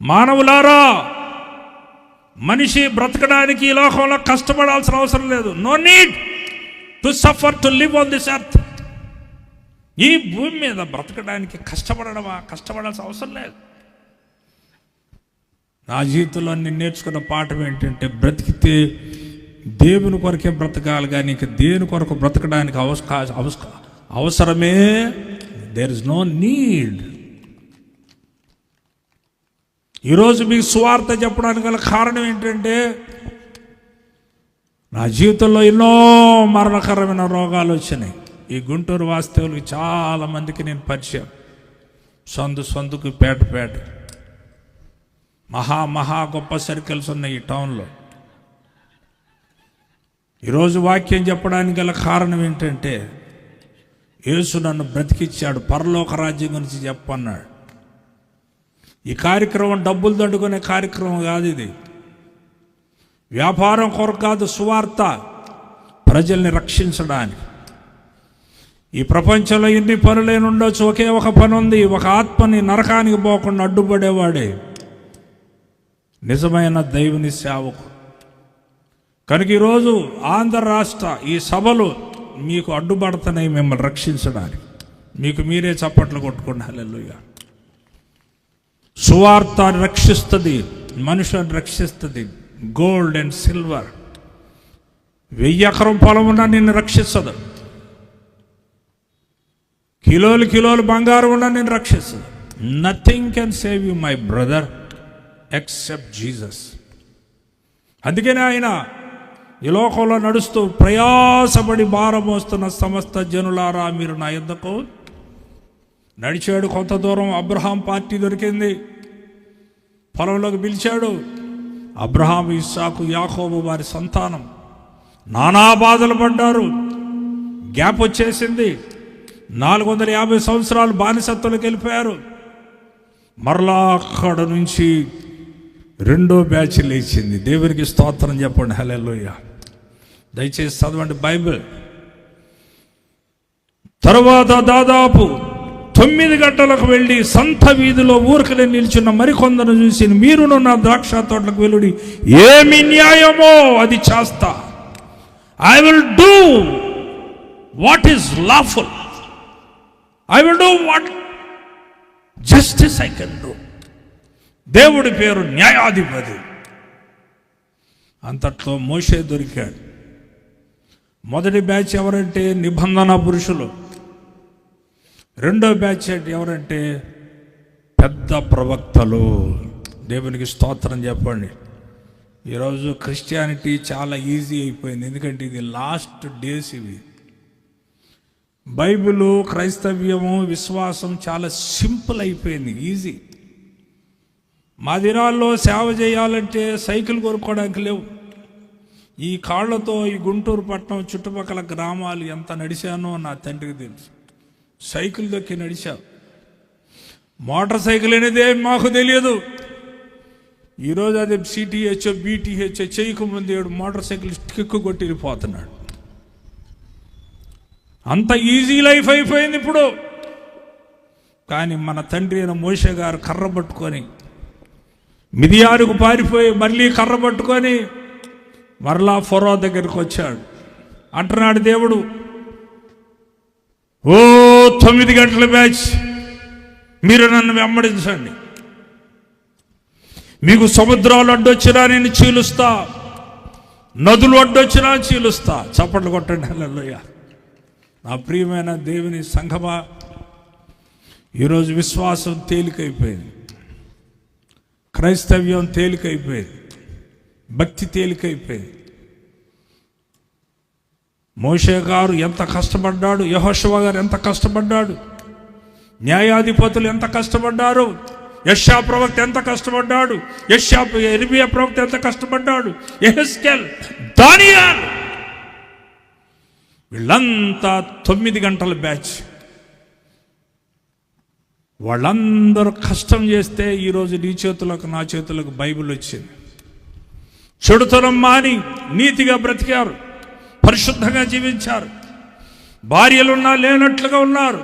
మానవులారా, మనిషి బ్రతకడానికి ఈ లోకంలో కష్టపడాల్సిన అవసరం లేదు. No need to suffer to live on this earth. ఈ భూమి మీద బ్రతకడానికి కష్టపడాల్సిన అవసరం లేదు. నా జీవితంలో నేను నేర్చుకున్న పాఠం ఏంటంటే, బ్రతికితే దేవుని కొరకే బ్రతకాలి, కానీ ఇంక దేని కొరకు బ్రతకడానికి అవసరమే. There is no need. ఈరోజు మీకు సువార్త చెప్పడానికి గల కారణం ఏంటంటే, నా జీవితంలో ఎన్నో మరణకరమైన రోగాలు వచ్చినాయి. ఈ గుంటూరు వాస్తవులకి చాలామందికి నేను పరిచయం. సందుకు పేట మహా గొప్ప సర్కిల్స్ ఉన్నాయి ఈ టౌన్లో. ఈరోజు వాక్యం చెప్పడానికి గల కారణం ఏంటంటే, యేసు నన్ను బ్రతికిచ్చాడు, పరలోక రాజ్యం గురించి చెప్పన్నాడు. ఈ కార్యక్రమం డబ్బులు దండుకునే కార్యక్రమం కాదు, ఇది వ్యాపారం కొరకు కాదు. సువార్త ప్రజల్ని రక్షించడానికి. ఈ ప్రపంచంలో ఎన్ని పనులైన ఉండొచ్చు, ఒకే ఒక పని ఉంది. ఒక ఆత్మని నరకానికి పోకుండా అడ్డుపడేవాడే నిజమైన దైవుని సేవకు. కనుక ఈరోజు ఆంధ్ర రాష్ట్ర ఈ సభలు మీకు అడ్డుపడుతున్నాయి మిమ్మల్ని రక్షించడానికి. మీకు మీరే చప్పట్లు కొట్టుకోండి. హల్లెలూయా. సువార్త రక్షిస్తుంది, మనుషులను రక్షిస్తుంది. గోల్డ్ అండ్ సిల్వర్, 1000 ఎకరం పొలం ఉన్నా నిన్ను రక్షిస్తుంది. కిలోలు బంగారం ఉన్నా నిన్ను రక్షిస్తుంది. Nothing can save you my brother except Jesus. అందుకనే ఆయన ఈ లోకంలో నడుస్తూ, ప్రయాసపడి భారం మోస్తున్న సమస్త జనులారా మీరు నా యొద్దకు నడిచాడు. కొంత దూరం అబ్రహాం పార్టీ దొరికింది, పొలంలోకి పిలిచాడు. అబ్రహాం, ఇస్సాకు, యాకోబు వారి సంతానం నానా బాధలు పడ్డారు. గ్యాప్ వచ్చేసింది. 450 సంవత్సరాలు బానిసత్వంలోకి వెళ్ళిపోయారు. మరలా అక్కడ నుంచి రెండో బ్యాచ్ లేచింది. దేవునికి స్తోత్రం చెప్పండి. హల్లెలూయా. దయచేసి చదవండి బైబిల్. తర్వాత దాదాపు 9 గంటలకు వెళ్ళి సంత వీధిలో ఊరికలే నిల్చున్న మరికొందరు చూసి, మీరును నా ద్రాక్ష తోటలకు వెలుడి, ఏమి న్యాయమో అది చేస్తా. I will do what is lawful. I will do what justice I can do. దేవుడి పేరు న్యాయాధిపతి. అంతట్లో మోషే దొరికాడు. మొదటి బ్యాచ్ ఎవరంటే నిబంధన పురుషులు. రెండో బ్యాచ్ ఎవరంటే పెద్ద ప్రవక్తలు. దేవునికి స్తోత్రం చెప్పండి. ఈరోజు క్రిస్టియానిటీ చాలా ఈజీ అయిపోయింది, ఎందుకంటే ఇది లాస్ట్ డేస్. ఇవి బైబిలు, క్రైస్తవ్యము, విశ్వాసం చాలా సింపుల్ అయిపోయింది, ఈజీ. మా దినాల్లో సేవ చేయాలంటే సైకిల్ కొనుక్కోవడానికి లేవు. ఈ కాళ్ళతో ఈ గుంటూరు పట్టణం చుట్టుపక్కల గ్రామాలు ఎంత నడిచానో నా తండ్రికి తెలుసు. సైకిల్ దొక్కి నడిచావు. మోటార్ సైకిల్ అనేది మాకు తెలియదు. ఈరోజు అదే సిటీహెచ్ బీటీహెచ్ చేయకముందు మోటార్ సైకిల్ కిక్కు కొట్టి వెళ్ళిపోతున్నాడు. అంత ఈజీ లైఫ్ అయిపోయింది ఇప్పుడు. కానీ మన తండ్రి అయిన మోషే గారు కర్ర పట్టుకొని మిదియానుకు పారిపోయి మళ్ళీ కర్ర పట్టుకొని మరలా ఫరో దగ్గరికి వచ్చాడు. అంటున్నాడు దేవుడు, ఓ 9 గంటల బ్యాచ్, మీరు నన్ను వెంబడించండి. మీకు సముద్రాలు అడ్డొచ్చినా నేను చీలుస్తా, నదులు అడ్డొచ్చినా చీలుస్తా. చప్పట్లు కొట్టండి. హల్లెలూయా. నా ప్రియమైన దేవుని సంఘమా, ఈరోజు విశ్వాసం తేలికైపోయింది, క్రైస్తవ్యం తేలికైపోయింది, భక్తి తేలికైపోయింది. మోషే గారు ఎంత కష్టపడ్డాడు, యెహోషువ గారు ఎంత కష్టపడ్డాడు, న్యాయాధిపతులు ఎంత కష్టపడ్డారు, యెషయా ప్రవక్త ఎంత కష్టపడ్డాడు, యెరెమీయా ప్రవక్త ఎంత కష్టపడ్డాడు, యెహెజ్కేల్, దానియేలు, వీళ్ళంతా 9 గంటల బ్యాచ్. వాళ్ళందరూ కష్టం చేస్తే ఈరోజు నీ చేతులకు నా చేతులకు బైబిల్ వచ్చింది. చెడుతనం మాని నీతిగా బ్రతికారు, పరిశుద్ధంగా జీవించారు, భార్యలున్నా లేనట్లుగా ఉన్నారు,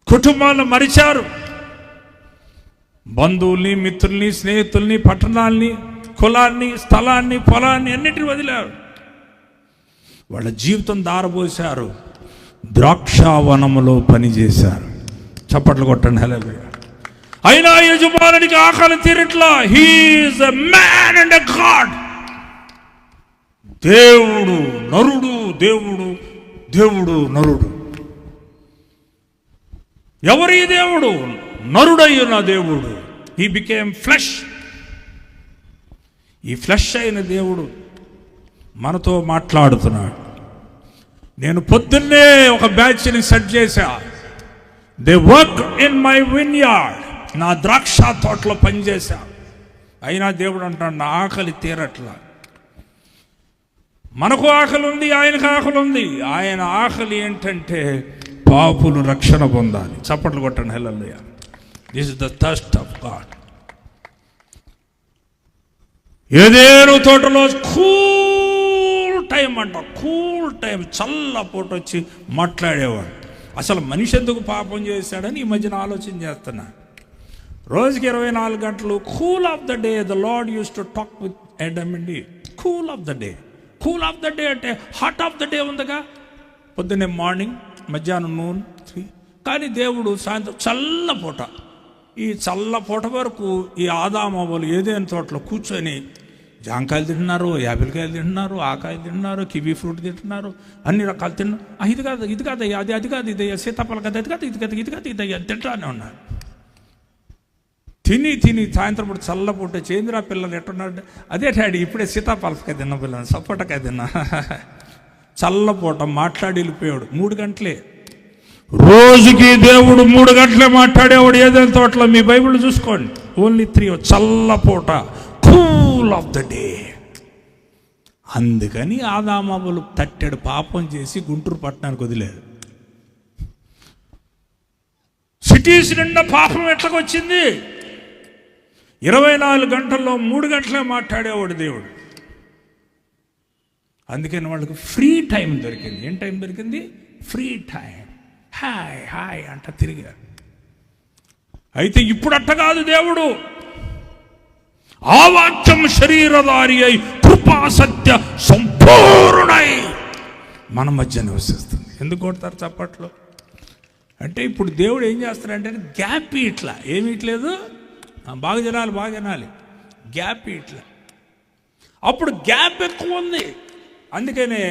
కుటుంబాలను మరిచారు, బంధువుల్ని, మిత్రుల్ని, స్నేహితుల్ని, పట్టణాల్ని కులాన్ని, స్థలాన్ని, పొలాన్ని అన్నిటిని వదిలారు. వాళ్ళ జీవితం దారబోశారు, ద్రాక్షావనములో పనిచేశారు. చప్పట్లు కొట్టండి, హల్లెలూయా. అయినా యజమానునికి ఆకలి తీరట్లా. He is a man and a god. దేవుడు నరుడు, దేవుడు దేవుడు నరుడు. ఎవరి దేవుడు? నరుడైన దేవుడు. He became flesh. ఈ ఫ్లెష్ అయిన దేవుడు మనతో మాట్లాడుతున్నాడు. నేను పొద్దున్నే ఒక బ్యాచ్ని సెట్ చేశా. They work in my vineyard. నా ద్రాక్ష తోటలో పనిచేశా. అయినా దేవుడు అంటాడు, నా ఆకలి తీరట్లా. మనకు ఆకలి ఉంది, ఆయనకు ఆకలి ఉంది. ఆయన ఆకలి ఏంటంటే పాపులు రక్షణ పొందాలి. చప్పట్లు కొట్టండి, hallelujah. This is the thirst of God. ఏదేను తోటలో కూల్ టైం అంట, కూల్ టైం, చల్లపూట వచ్చి మాట్లాడేవాడు. అసలు మనిషి ఎందుకు పాపం చేశాడని ఈ మధ్యన ఆలోచన చేస్తున్నా. రోజుకి 24 గంటలు cool of the day the lord use to talk with Adam and Eve. Cool of the day. Cool of the day అంటే హాట్ ఆఫ్ ద డే ఉందిగా, పొద్దున్నే మార్నింగ్, మధ్యాహ్నం నూన్ 3. కానీ దేవుడు సాయంత్రం చల్లపూట, ఈ చల్లపూట వరకు ఈ ఆదామవ్వలు ఏదైనా తోటలో కూర్చొని జాంకాయలు తింటున్నారు, యాపిల్కాయలు తింటున్నారు, ఆకాయలు తింటున్నారు, కివీ ఫ్రూట్ తింటున్నారు, అన్ని రకాలు తిన్నారు. ఇది కాదు, ఇది కాదు, అది కాదు, ఇది సీతాఫలం కదా, ఇది కాదు, ఇది కాదు, ఇది కాదు, ఇది తింటానే ఉన్నారు. తిని సాయంత్రం పూట చల్లపూట చేంద్రా పిల్లలు ఎట్టున్నాడు. అదే డాడీ ఇప్పుడే సీతాఫలకాయ తిన్న పిల్లలు, సపోటకాయ తిన్నా. చల్లపూట మాట్లాడి వెళ్ళిపోయాడు. 3 గంటలే రోజుకి. దేవుడు 3 గంటలే మాట్లాడేవాడు ఏదైనా తోటలో. మీ బైబిల్ చూసుకోండి. ఓన్లీ 3 చల్లపూట, కూల్ ఆఫ్ ద డే. అందుకని ఆదామవ్వలు తట్టెడు పాపం చేసి గుంటూరు పట్టణానికి వదిలేదు. సిటీస్ నిండా పాపం ఎట్లకొచ్చింది? 24 గంటల్లో 3 గంటలే మాట్లాడేవాడు దేవుడు. అందుకని వాళ్ళకి ఫ్రీ టైం దొరికింది. ఏం టైం దొరికింది? Free time. హాయ్ హాయ్ అంట తిరిగారు. అయితే ఇప్పుడు అట్ట కాదు. దేవుడు ఆ వాక్యం శరీరధారి అయి కృపా సత్య సంపూర్ణై మన మధ్య నివసిస్తుంది. ఎందుకు కొడతారు చప్పట్లో? అంటే ఇప్పుడు దేవుడు ఏం చేస్తాడంటే గ్యాప్ ఇట్లా ఏమి ఇట్లేదు. బాగా జనాలి గ్యాప్ ఇట్లా. అప్పుడు గ్యాప్ ఎక్కువ ఉంది. అందుకనే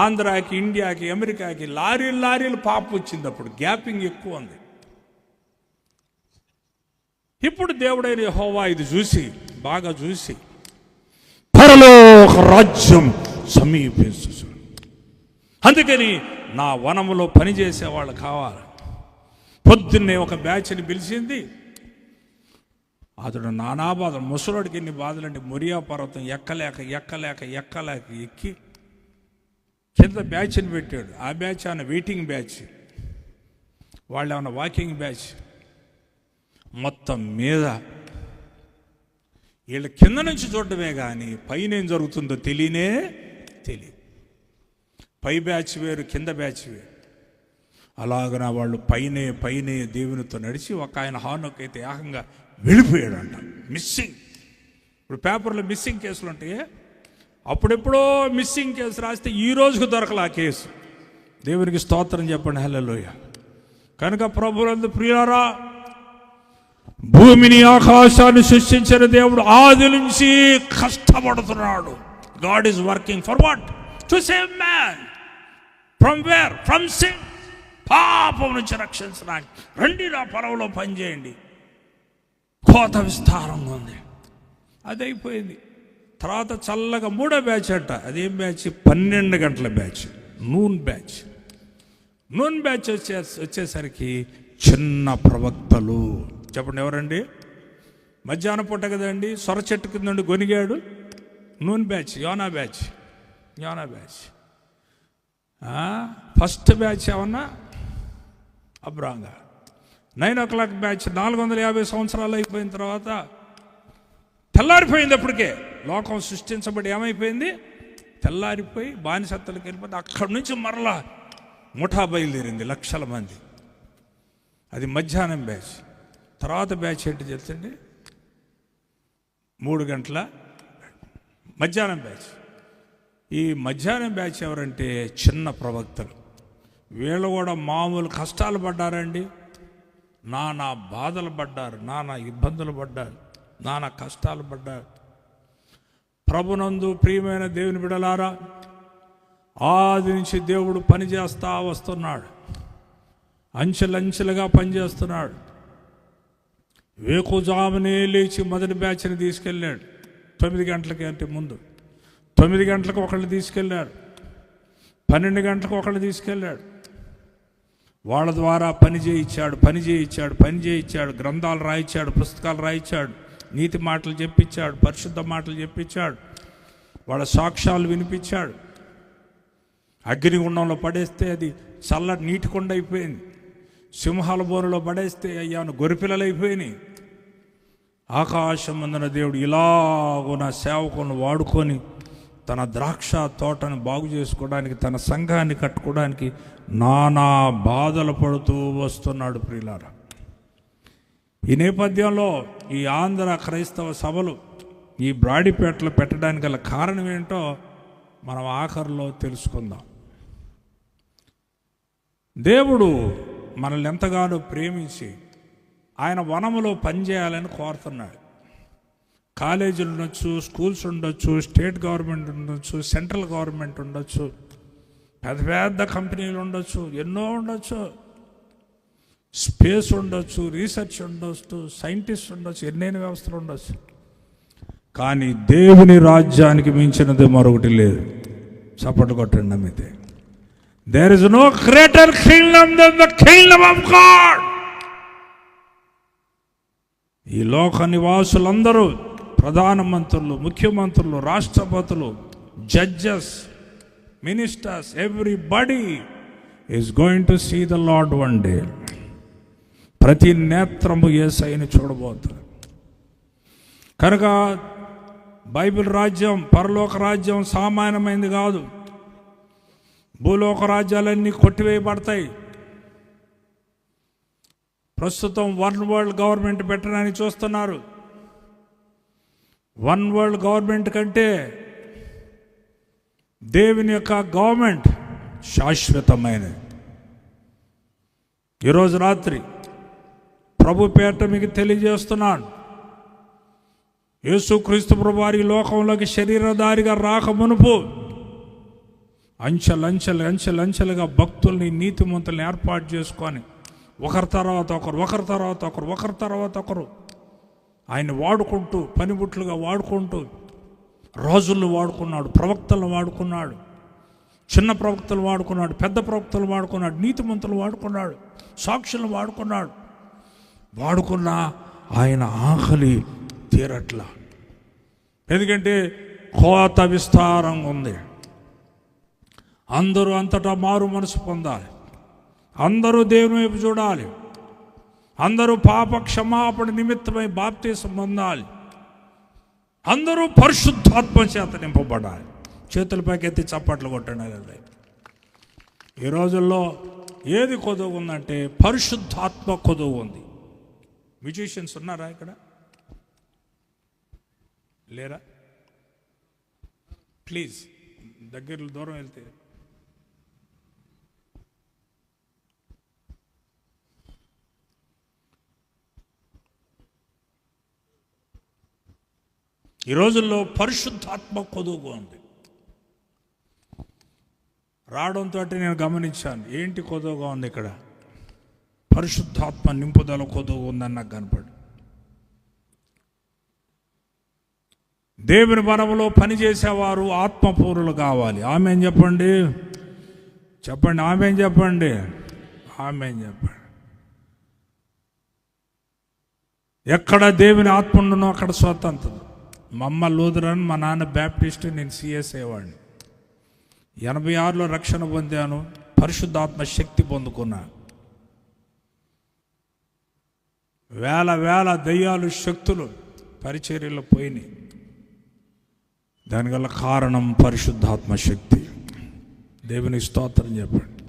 ఆంధ్రాకి, ఇండియాకి, అమెరికాకి లారీలు పాపం వచ్చింది. అప్పుడు గ్యాపింగ్ ఎక్కువ ఉంది. ఇప్పుడు దేవుడైన యెహోవా ఇది బాగా చూసి పరలోక రాజ్యం సమీపిస్తు. అందుకని నా వనములో పనిచేసే వాళ్ళు కావాలి. పొద్దున్నే ఒక బ్యాచ్ని పిలిచింది. అతడు నానా బాధలు, ముసలోడికి ఎన్ని బాధలండి. మొరియా పర్వతం ఎక్కలేక ఎక్కి కింద బ్యాచ్ని పెట్టాడు. ఆ బ్యాచ్ ఏమన్నా వెయిటింగ్ బ్యాచ్, వాళ్ళు ఏమన్నా వాకింగ్ బ్యాచ్. మొత్తం మీద వీళ్ళ కింద నుంచి చూడటమే కానీ పైన ఏం జరుగుతుందో తెలియదు. పై బ్యాచ్ వేరు, కింద బ్యాచ్ వేరు. అలాగన వాళ్ళు పైనే దేవునితో నడిచి ఒక ఆయన హార్నోక్ అయితే ఏకంగా వెళ్ళిపోయాడంట. మిస్సింగ్. ఇప్పుడు పేపర్లో మిస్సింగ్ కేసులు ఉంటాయి. అప్పుడెప్పుడో మిస్సింగ్ కేసు రాస్తే ఈ రోజుకు దొరకలే ఆ కేసు. దేవునికి స్తోత్రం చెప్పండి, హల్లెలూయా. కనుక ప్రభువునందు ప్రియులారా, భూమిని ఆకాశాన్ని సృష్టించిన దేవుడు ఆది నుంచి కష్టపడుతున్నాడు. God is working for what? To save man. From where? From sin. పాపం నుంచి రక్షించడానికి. రండి నా పొలంలో పనిచేయండి. కోత విస్తారంగా ఉంది. అది అయిపోయింది. తర్వాత చల్లగా 3వ బ్యాచ్ అంట. అదేం బ్యాచ్? 12 గంటల batch, noon batch. Noon batch వచ్చేసరికి చిన్న ప్రవక్తలు. చెప్పండి ఎవరండి? మధ్యాహ్నం పూట కదండి, సొర చెట్టు కింద గొనిగాడు. నూన్ బ్యాచ్, యోనా బ్యాచ్. ఫస్ట్ బ్యాచ్ ఏమన్నా అబ్రాంగా. 9 o'clock బ్యాచ్ 450 సంవత్సరాలు అయిపోయిన తర్వాత తెల్లారిపోయింది. అప్పటికే లోకం సృష్టించబడి ఏమైపోయింది? తెల్లారిపోయి బానిసత్తులకు వెళ్ళిపోతే అక్కడి నుంచి మరలా ముఠా బయలుదేరింది, లక్షల మంది. అది మధ్యాహ్నం బ్యాచ్. తర్వాత బ్యాచ్ ఏంటి తెలుసండి? 3 గంటల మధ్యాహ్నం బ్యాచ్. ఈ మధ్యాహ్నం బ్యాచ్ ఎవరంటే చిన్న ప్రవక్తలు. వీళ్ళు కూడా మామూలు కష్టాలు పడ్డారండి. నానా బాధలు పడ్డారు, నానా ఇబ్బందులు పడ్డారు, నానా కష్టాలు పడ్డారు. ప్రభునందు ప్రియమైన దేవుని బిడ్డలారా, ఆది నుంచి దేవుడు పని చేస్తా వస్తున్నాడు. అంచెలంచెలుగా పనిచేస్తున్నాడు. వేకుజామునే లేచి మొదటి బ్యాచ్ని తీసుకెళ్ళాడు. 9 గంటలకి అంటే ముందు 9 గంటలకు ఒకళ్ళు తీసుకెళ్ళాడు, 12 గంటలకు ఒకళ్ళు తీసుకెళ్ళాడు. వాళ్ళ ద్వారా పని చేయించాడు, గ్రంథాలు రాయించాడు, పుస్తకాలు రాయించాడు, నీతి మాటలు చెప్పించాడు, పరిశుద్ధ మాటలు చెప్పించాడు, వాళ్ళ సాక్ష్యాలు వినిపించాడు. అగ్నిగుండంలో పడేస్తే అది చల్ల నీటి కొండ అయిపోయింది. సింహాల బోనులో పడేస్తే అయ్యాను గొర్రెపిల్లలు అయిపోయినాయి. ఆకాశం ముందున దేవుడు ఇలాగున సేవకులను వాడుకొని తన ద్రాక్ష తోటను బాగు చేసుకోవడానికి, తన సంఘాన్ని కట్టుకోవడానికి నానా బాధలు పడుతూ వస్తున్నాడు. ప్రియులారా, ఈ నేపథ్యంలో ఈ ఆంధ్ర క్రైస్తవ సభలు ఈ బ్రాడీపేటలో పెట్టడానికి గల కారణం ఏంటో మనం ఆఖరిలో తెలుసుకుందాం. దేవుడు మనల్ని ఎంతగానో ప్రేమించి ఆయన వనములో పనిచేయాలని కోరుతున్నాడు. కాలేజీలు ఉండొచ్చు, స్కూల్స్ ఉండొచ్చు, స్టేట్ గవర్నమెంట్ ఉండొచ్చు, సెంట్రల్ గవర్నమెంట్ ఉండొచ్చు, పెద్ద పెద్ద కంపెనీలు ఉండొచ్చు, ఎన్నో ఉండొచ్చు, స్పేస్ ఉండొచ్చు, రీసెర్చ్ ఉండొచ్చు, సైంటిస్ట్ ఉండొచ్చు, ఎన్నైనా వ్యవస్థలు ఉండొచ్చు. కానీ దేవుని రాజ్యానికి మించినది మరొకటి లేదు. చప్పట్లు కొట్టండి నమ్మితే. There is no greater kingdom than the kingdom of God. ఈ లోక నివాసులందరూ, ప్రధానమంత్రులు, ముఖ్యమంత్రులు, రాష్ట్రపతులు, judges, ministers, everybody is going to see the Lord one day. ప్రతి నేత్రము యేసయ్యను చూడబోతుంది. కనుక బైబిల్ రాజ్యం, పరలోక రాజ్యం సామాన్యమైనది కాదు. భూలోక రాజ్యాలన్నీ కొట్టివేయబడతాయి. ప్రస్తుతం వన్ వరల్డ్ గవర్నమెంట్ పెట్టడానికి చూస్తున్నారు. వన్ వరల్డ్ గవర్నమెంట్ కంటే దేవుని యొక్క గవర్నమెంట్ శాశ్వతమైనది. ఈరోజు రాత్రి ప్రభు పేట మీకు తెలియజేస్తున్నాను. యేసుక్రీస్తు ప్రభు వారి లోకంలోకి శరీరధారిగా రాక మునుపు అంచెలంచెలుగా భక్తుల్ని, నీతిమంతుల్ని ఏర్పాటు చేసుకొని ఒకరి తర్వాత ఒకరు ఆయన వాడుకుంటూ, పనిముట్లుగా వాడుకుంటూ రాజులను వాడుకున్నాడు, ప్రవక్తలను వాడుకున్నాడు, చిన్న ప్రవక్తలు వాడుకున్నాడు, పెద్ద ప్రవక్తలు వాడుకున్నాడు, నీతిమంతులు వాడుకున్నాడు, సాక్షులను వాడుకున్న ఆయన ఆకలి తీరట్లా. ఎందుకంటే కోత విస్తారంగా ఉంది. అందరూ అంతటా మారు మనసు పొందాలి, అందరూ దేవుని వైపు చూడాలి, అందరూ పాప క్షమాపణ నిమిత్తమై బాప్తీసం పొందాలి, అందరూ పరిశుద్ధాత్మ చేత నింపబడాలి. చేతులపైకి ఎత్తి చప్పట్లు కొట్టండి. ఈ రోజుల్లో ఏది కొదువు ఉందంటే పరిశుద్ధాత్మ కొదువు ఉంది. మ్యూజిషియన్స్ ఉన్నారా ఇక్కడ? లేరా? ప్లీజ్ దగ్గరలో దూరం వెళ్తే. ఈ రోజుల్లో పరిశుద్ధాత్మ కొదువుగా ఉంది. రావడంతో నేను గమనించాను, ఏంటి కొదువుగా ఉంది ఇక్కడ? పరిశుద్ధాత్మ నింపుదల కొదువు ఉందని నాకు కనపడు. దేవుని వనములో పనిచేసేవారు ఆత్మపూరులు కావాలి. ఆమేన్ చెప్పండి. ఆమేన్ చెప్పండి. ఎక్కడ దేవుని ఆత్మ ఉండనో అక్కడ స్వతంత్రం. మా అమ్మ లూథరన్, మా నాన్న బ్యాప్టిస్ట్, నేను సిఎస్ఐ వాడిని. 86లో రక్షణ పొందాను, పరిశుద్ధాత్మ శక్తి పొందుకున్నా. వేల దయ్యాలు, శక్తులు పరిచర్యలో పోయినాయి. దానివల్ల కారణం పరిశుద్ధాత్మ శక్తి. దేవుని స్తోత్రం చెప్పండి.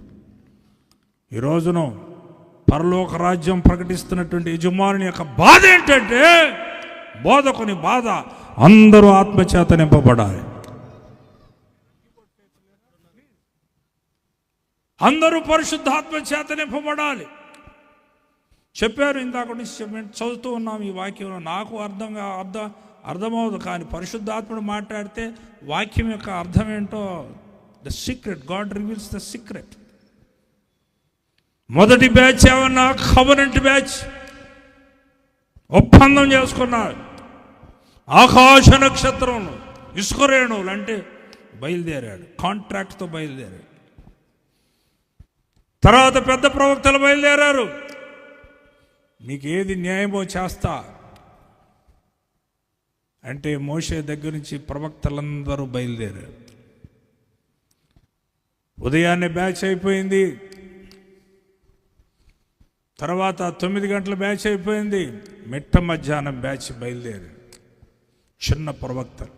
ఈ రోజున పరలోక రాజ్యం ప్రకటిస్తున్నటువంటి యజమానుని యొక్క బాధ ఏంటంటే, బోధకుని బాధ అందరూ ఆత్మచేత నింపబడాలి. అందరూ పరిశుద్ధాత్మ చేత నింపబడాలి. చెప్పారు ఇందాక నుంచి చదువుతూ ఉన్నాం ఈ వాక్యంలో. నాకు అర్థమవుతుంది, కానీ పరిశుద్ధాత్ముడు మాట్లాడితే వాక్యం యొక్క అర్థం ఏంటో, the secret, God reveals the secret. మొదటి బ్యాచ్ ఏమన్నా కవనెంట్ బ్యాచ్, ఒప్పందం చేసుకున్నారు. ఆకాశ నక్షత్రం ఇసుకరేణువులు అంటే బయలుదేరాడు, కాంట్రాక్ట్తో బయలుదేరాడు. తర్వాత పెద్ద ప్రవక్తలు బయలుదేరారు, మీకు ఏది న్యాయమో చేస్తా అంటే మోషే దగ్గర నుంచి ప్రవక్తలందరూ బయలుదేరారు. ఉదయాన్నే బ్యాచ్ అయిపోయింది, తర్వాత 9 గంటల బ్యాచ్ అయిపోయింది, మిట్ట మధ్యాహ్నం బ్యాచ్ బయలుదేరారు. చిన్న ప్రవక్తలు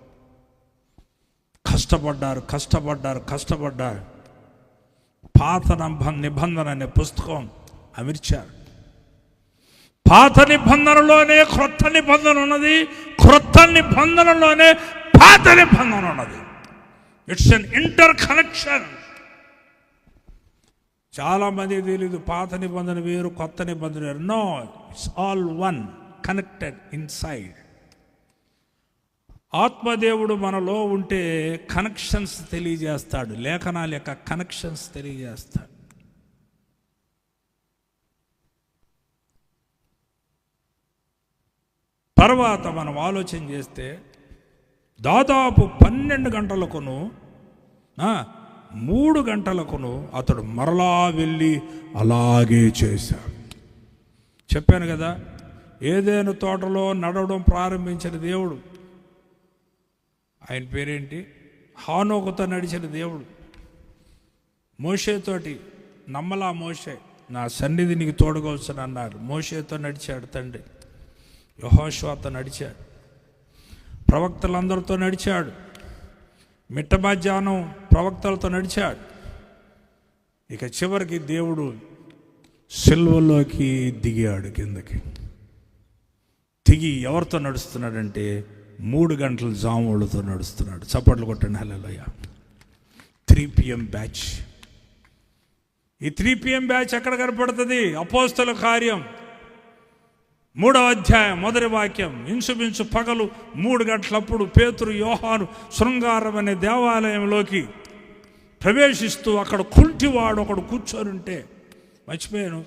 కష్టపడ్డారు. పాత నిబంధన అనే పుస్తకం అమర్చారు. పాత నిబంధనలోనే క్రొత్త నిబంధన ఉన్నది, క్రొత్త నిబంధనలోనే పాత నిబంధన ఉన్నది. It's an interconnection. చాలా మంది తెలీదు, పాత నిబంధన వేరు, కొత్త నిబంధన వేరు. No, it's all one, connected inside. ఆత్మదేవుడు మనలో ఉంటే కనెక్షన్స్ తెలియజేస్తాడు, లేఖనాల యొక్క కనెక్షన్స్ తెలియజేస్తాడు. తర్వాత మనం ఆలోచన చేస్తే దాదాపు 12 గంటలకును 3 గంటలకును అతడు మరలా వెళ్ళి అలాగే చేశాడు. చెప్పాను కదా, ఏదైనా తోటలో నడవడం ప్రారంభించిన దేవుడు, ఆయన పేరేంటి, హానోకుతో నడిచిన దేవుడు. మోషేతోటి నమ్మలా, మోషే నా సన్నిధి నీకు తోడుకోవచ్చును అన్నాడు. మోషేతో నడిచాడు తండ్రి. యెహోషువతో నడిచాడు, ప్రవక్తలందరితో నడిచాడు, మిట్ట మధ్యాహ్నం ప్రవక్తలతో నడిచాడు. ఇక చివరికి దేవుడు సిలువలోకి దిగాడు. కిందకి దిగి ఎవరితో నడుస్తున్నాడంటే 3 గంటల జాములతో నడుస్తున్నాడు. చప్పట్లు కొట్టండి హల్లెలూయా. 3 PM బ్యాచ్. ఈ 3 PM బ్యాచ్ ఎక్కడ కనపడుతుంది? అపోస్తల కార్యం 3వ అధ్యాయం 1వ వాక్యం. ఇంచుమించు పగలు 3 గంటలప్పుడు పేతురు యోహాను శృంగారం అనే దేవాలయంలోకి ప్రవేశిస్తూ అక్కడ కుంటివాడు ఒకడు కూర్చొని ఉంటే, మర్చిపోయాను,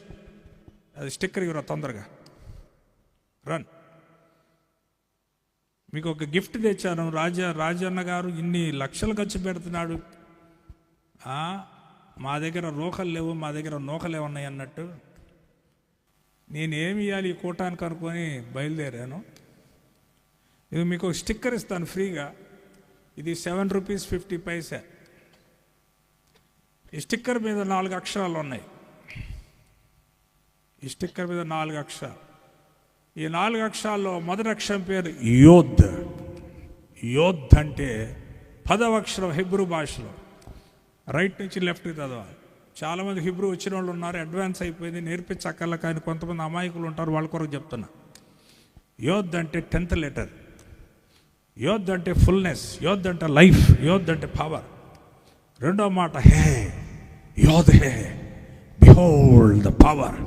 అది స్టిక్కర్ ఇవ్వరా తొందరగా రన్. మీకు ఒక గిఫ్ట్ తెచ్చాను. రాజన్న గారు ఇన్ని లక్షలు ఖర్చు పెడుతున్నాడు, మా దగ్గర రోకలు లేవు, మా దగ్గర నూకలు ఏమన్నాయి అన్నట్టు. నేనేమి ఇవ్వాలి ఈ కూటానికి అనుకొని బయలుదేరాను. ఇది మీకు ఒక స్టిక్కర్ ఇస్తాను ఫ్రీగా. ఇది ₹7.50. ఈ స్టిక్కర్ మీద 4 అక్షరాలు ఉన్నాయి. ఈ స్టిక్కర్ మీద 4 అక్షరాలు. ఈ 4 అక్షరాల్లో మొదటి అక్షరం పేరు యోద్. యోద్ అంటే 10వ అక్షరం హిబ్రూ భాషలో. రైట్ నుంచి లెఫ్ట్కి చదవాలి. చాలామంది హిబ్రూ వచ్చిన వాళ్ళు ఉన్నారు, అడ్వాన్స్ అయిపోయింది, నేర్పించక్కర్ల. కానీ కొంతమంది అమాయకులు ఉంటారు, వాళ్ళ కొరకు చెప్తున్నా. యోద్ అంటే 10th లెటర్. యోద్ అంటే ఫుల్నెస్, యోద్ అంటే లైఫ్, యోద్ అంటే పవర్. రెండో మాట హే, యోద్ హే, behold the power,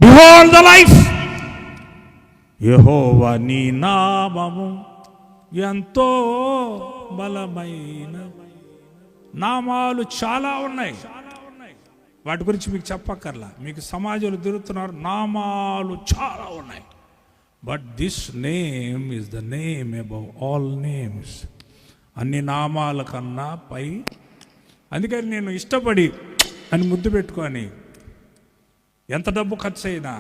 behold the life. యెహోవా నీ నామము ఎంతో బలమైన. నామాలు చాలా ఉన్నాయి, వాటి గురించి మీకు చెప్పక్కర్లా, మీకు సమాజంలో తిరుగుతున్నారు. నామాలు చాలా ఉన్నాయి. But this name is the name above all names. అన్ని నామాల కన్నా పై. అందుకని నేను ఇష్టపడి అని ముద్దు పెట్టుకొని ఎంత డబ్బు ఖర్చు అయినా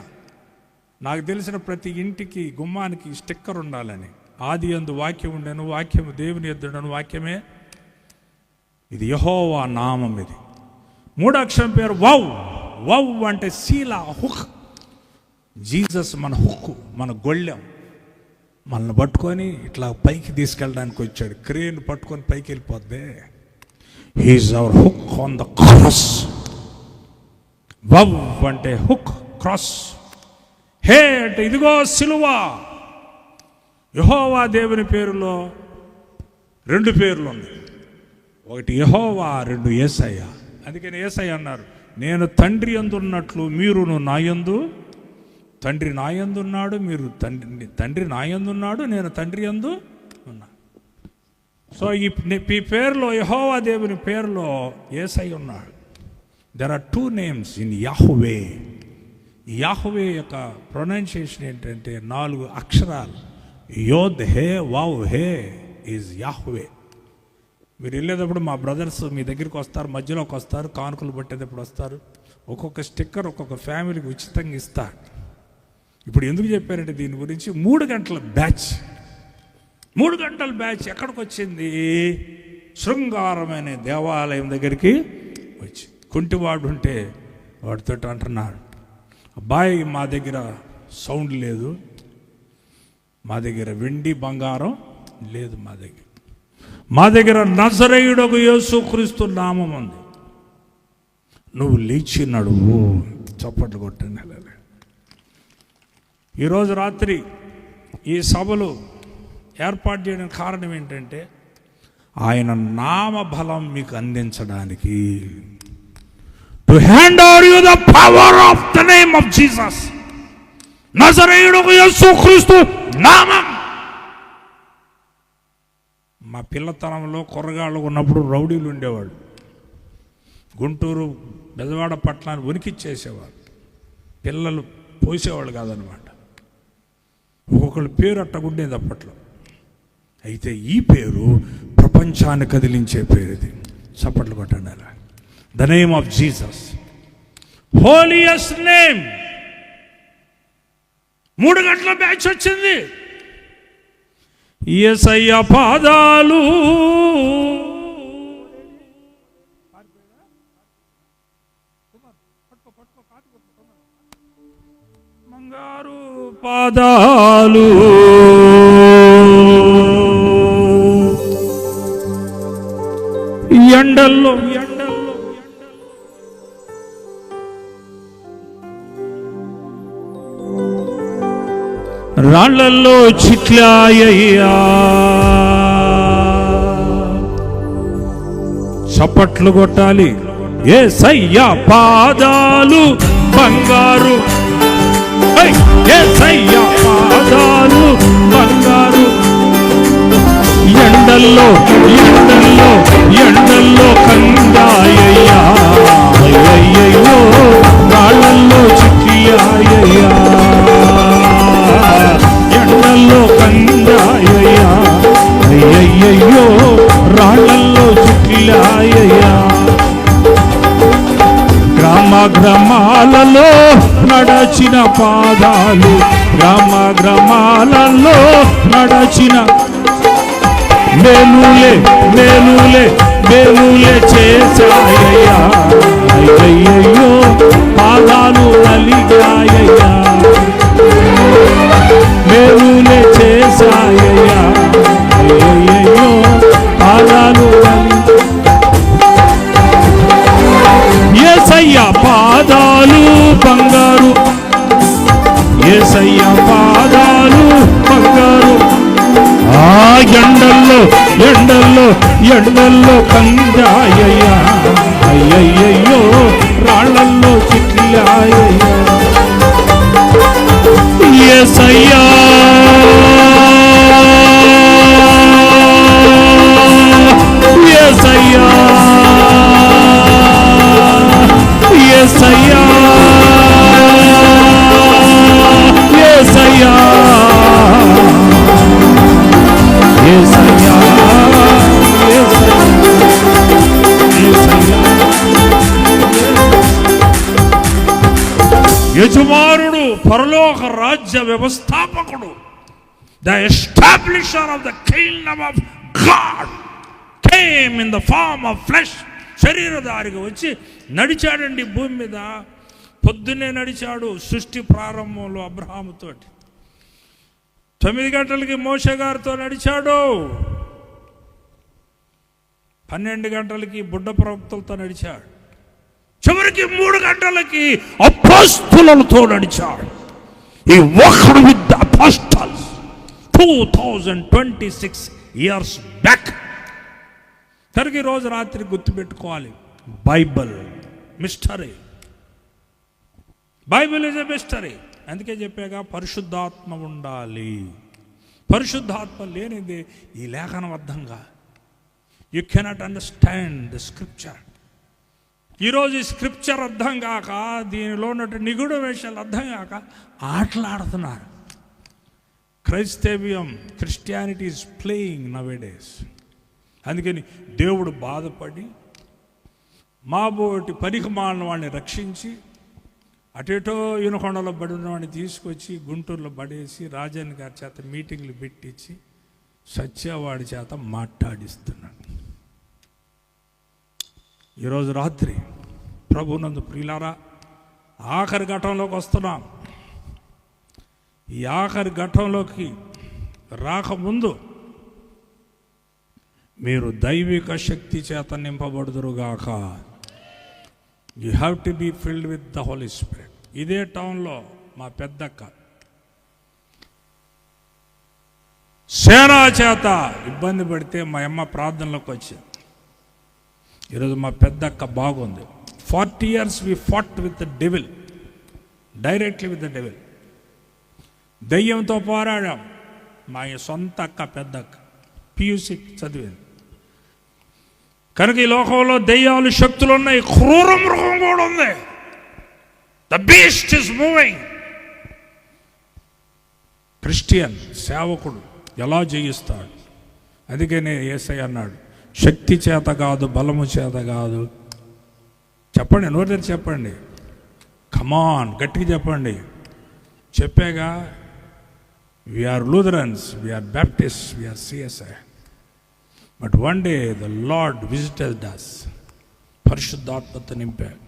నాకు తెలిసిన ప్రతి ఇంటికి గుమ్మానికి స్టిక్కర్ ఉండాలని. ఆది యందు వాక్యం ఉండెను, వాక్యము దేవుని యొద్దను, వాక్యమే. ఇది యెహోవా నామం. ఇది 3వ అక్షరం పేరు వౌ. వౌ అంటే శీలా, హుక్. జీసస్ మన హుక్, మన గొళ్ళెం. మనల్ని పట్టుకొని ఇట్లా పైకి తీసుకెళ్ళడానికి వచ్చాడు. క్రేన్ పట్టుకొని పైకి వెళ్ళిపోద్ది. He's our hook on the cross. వౌ అంటే హుక్, క్రాస్. హే అంటే ఇదిగో సిలువ. యెహోవా దేవుని పేరులో 2 పేర్లు ఉన్నాయి. ఒకటి యెహోవా, 2 యేసయ్య. అందుకని యేసయ్య అన్నారు, నేను తండ్రి యందు ఉన్నట్లు మీరును నా యందు, తండ్రి నా యందు ఉన్నాడు, మీరు తండ్రి నా యందు ఉన్నాడు, నేను తండ్రి యందు ఉన్నా. సో ఈ పేరులో, యెహోవా దేవుని పేరులో యేసయ్య ఉన్నాడు. There are 2 names in Yahweh. Yahweh యొక్క ప్రొనౌన్సియేషన్ ఏంటంటే 4 అక్షరాలు. యోద్ హే వావ్ హే ఈజ్ యాహ్వే. మీరు వెళ్ళేటప్పుడు మా బ్రదర్స్ మీ దగ్గరికి వస్తారు, మధ్యలోకి వస్తారు, కానుకలు పట్టేటప్పుడు వస్తారు. ఒక్కొక్క స్టిక్కర్ ఒక్కొక్క ఫ్యామిలీకి ఉచితంగా ఇస్తారు. ఇప్పుడు ఎందుకు చెప్పారంటే దీని గురించి 3 గంటల బ్యాచ్. 3 గంటల బ్యాచ్ ఎక్కడికి వచ్చింది? శృంగారమైన దేవాలయం దగ్గరికి వచ్చి. కుంటివాడు ఉంటే వాడితో అంటున్నాడు, అబ్బాయి మా దగ్గర సౌండ్ లేదు, మా దగ్గర వెండి బంగారం లేదు, మా దగ్గర నజరేయుడగు యేసుక్రీస్తు నామం ఉంది, నువ్వు లేచి నడువు. చప్పట్లు కొట్టండి. ఈరోజు రాత్రి ఈ సభలు ఏర్పాటు చేయడానికి కారణం ఏంటంటే ఆయన నామ బలం మీకు అందించడానికి. To hand over you the power of the name of Jesus. నజరేయుడగు యేసుక్రీస్తు నామం. మా పిల్లతనంలో కుర్రగాళ్ళు ఉన్నప్పుడు రౌడీలు ఉండేవాళ్ళు. గుంటూరు బెజవాడ పట్టణాన్ని ఉనికిచ్చేసేవారు. పిల్లలు పోసేవాళ్ళు కాదనమాట. ఒక్కొక్కళ్ళ పేరు అట్టగుండేది అప్పట్లో. అయితే ఈ పేరు ప్రపంచాన్ని కదిలించే పేరు ఇది. చప్పట్లు కొట్టండి. అలా the name of Jesus, holiest name. 3 గంటల బ్యాచ్ వచ్చింది. యేసయ్య పాదాలు బంగారు పాదాలు, ఎండల్లో రాళ్ళల్లో చిట్లాయ్యా. చప్పట్లు కొట్టాలి. యేసయ్య పాదాలు బంగారు, యేసయ్య పాదాలు బంగారు. ఎండల్లో ఎండల్లో ఎండల్లో కందాయ్యా, అయ్యయ్యో రాళ్ళల్లో చిట్లాయ్యా, ఎండల్లో కందాయ్యా, అయ్యయ్యో రాళ్ళల్లో చిట్లాయ్యా. గ్రామాలలో నడచిన పాదాలు, గ్రామాలలో నడచిన మేలులే మేలులే మేలులే చేశాయ్యా, అయ్యయ్యో పాదాలు నలిగాయ్యా, మేలులే చేశాయ్యా, అయ్యయ్యో పాదాలు. యేసయ్య పాదాలు బంగారు, యేసయ్య పాదాలు బంగారు. ఆ ఎండల్లో ఎండల్లో ఎండల్లో కందాయ్యా, అయ్యయ్యో రాళ్ళల్లో చిట్లాయ్యా. యేసయ్యా యేసయ్యా యేసయ్యా యేసయ్యా యేసయ్యా యేసయ్యా. యజమానుడు, పరలోక రాజ్య వ్యవస్థాపకుడు, the establisher of the kingdom of God came in the form of flesh. శరీరధారిగా వచ్చి నడిచాడండి భూమి మీద. పొద్దున్నే నడిచాడు సృష్టి ప్రారంభంలో అబ్రహాముతోటి. 9 గంటలకి మోషే గారితో నడిచాడు. 12 గంటలకి బుడ్డ ప్రవక్తలతో నడిచాడు. చివరికి 3 గంటలకి అపోస్తలులతో నడిచాడు. He walked with the apostles 2026 years back. కనుక ఈరోజు రాత్రి గుర్తుపెట్టుకోవాలి, Bible mystery. Bible is a mystery. అందుకే చెప్పాగా పరిశుద్ధాత్మ ఉండాలి. పరిశుద్ధాత్మ లేనిది ఈ లేఖనం అర్థంగా. You cannot understand the scripture. ఈరోజు ఈ స్క్రిప్చర్ అర్థం కాక, దీనిలో ఉన్న నిగూఢ విషయాలు అర్థం కాక ఆటలాడుతున్నారు. Christianity is playing nowadays. అందుకని దేవుడు బాధపడి మాబోటి పనికిమాలిన వాడిని రక్షించి అటేటో యూనకొండలో పడిన వాడిని తీసుకొచ్చి గుంటూరులో పడేసి రాజన్ గారి చేత మీటింగ్లు పెట్టించి సత్యవాడి చేత మాట్లాడిస్తున్నాడు. ఈరోజు రాత్రి ప్రభునందు ప్రియులారా, ఆఖరి ఘట్టంలోకి వస్తున్నాం. ఈ ఆఖరి ఘట్టంలోకి రాకముందు మీరు దైవిక శక్తి చేత నింపబడుదురుగాక. You have to be filled with the Holy Spirit. ఇదే టౌన్లో మా పెద్దక్క సేనా చేత ఇబ్బంది పడితే మా అమ్మ ప్రార్థనలోకి వచ్చాను. ఈరోజు మా పెద్దక్క బాగుంది. 40 years we fought with the devil, directly with the devil. దయ్యంతో పోరాడాం. మా సొంత అక్క పెద్దక్క పియూసీ చదివింది. కనుక ఈ లోకంలో దయ్యాలు శక్తులు ఉన్నాయి, క్రూర మృగం కూడా ఉంది. The beast is moving. Christian సేవకుడు ఎలా జయిస్తాడు? అందుకనే యేసయ్య అన్నాడు, శక్తి చేత కాదు, బలము చేత కాదు. చెప్పండి, నోరు చెప్పండి, కమాన్, గట్టిగా చెప్పండి. చెప్పాగా, we are Lutherans, we are Baptist, we are CSI. But one day the Lord visited us. పరిశుద్ధాత్మతో నింపాడు.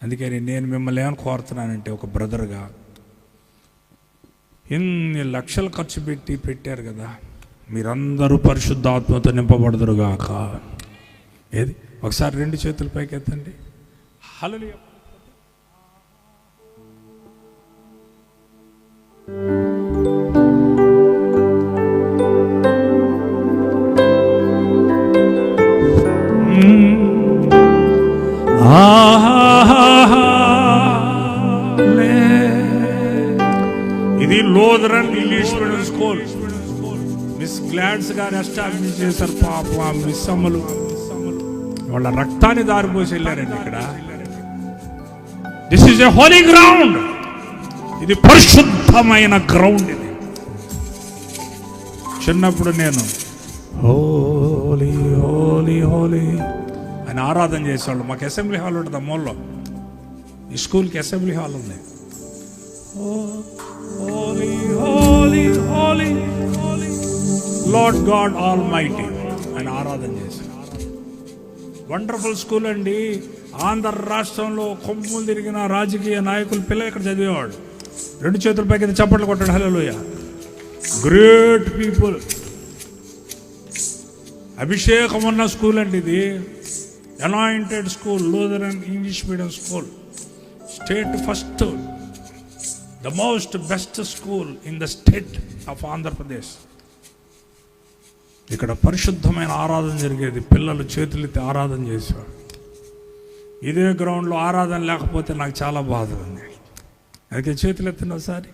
అందుకని నేను మిమ్మల్ని ఏమని కోరుతున్నానంటే, ఒక బ్రదర్గా ఇన్ని లక్షలు ఖర్చు పెట్టారు కదా, మీరందరూ పరిశుద్ధాత్మతో నింపబడుదురుగాక. ఏది ఒకసారి 2 చేతులు పైకి ఎత్తండి. హల్లెలూయా. ఇది Lutheran English medium school. Miss Gladys గారు ఎస్టాబ్లిష్ చేశారు. పాప మిస్ అమ్మలు వాళ్ళ రక్తాన్ని దారిపోసి వెళ్ళారండి. ఇక్కడ this is a holy ground. ఇది పరిశుద్ధమైన గ్రౌండ్. ఇది చిన్నప్పుడు నేను హోలీ హోలీ హోలీ అని ఆరాధన చేసేవాళ్ళు. మాకు అసెంబ్లీ హాల్ ఉంటుంది అమ్మోల్లో. ఈ స్కూల్కి అసెంబ్లీ హాల్ ఉంది. Holy holy holy holy Lord God almighty అని ఆరాధన చేశారు. వండర్ఫుల్ స్కూల్ అండి. ఆంధ్ర రాష్ట్రంలో కొమ్ములు తిరిగిన రాజకీయ నాయకులు పిల్లలు ఇక్కడ చదివేవాడు. 2 చేతుల పైకి చప్పట్లు కొట్టాడు. హల్లెలూయా. Great people. అభిషేకం ఉన్న స్కూల్ అండి ఇది. Anointed school, Lutheran English medium school, state first, the most best school in the state of Andhra Pradesh. ఇక్కడ పరిశుద్ధమైన ఆరాధన జరిగేది. పిల్లలు చేతులెత్తి ఆరాధన చేసేవాడు. ఇదే గ్రౌండ్లో ఆరాధన లేకపోతే నాకు చాలా బాధ ఉంది. అందుకే చేతులెత్తిన ఒకసారి.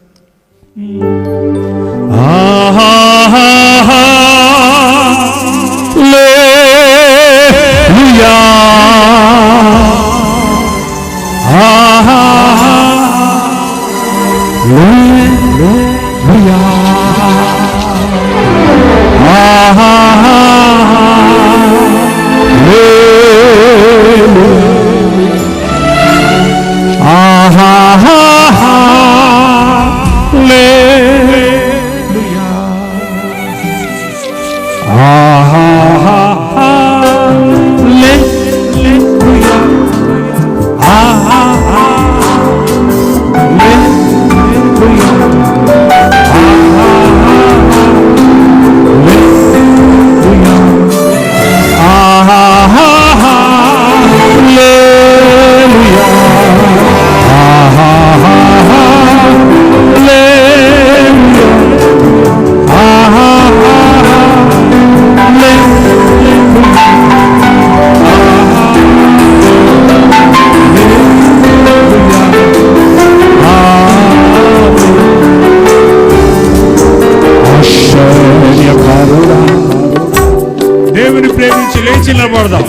లేచి నిలబడదాం.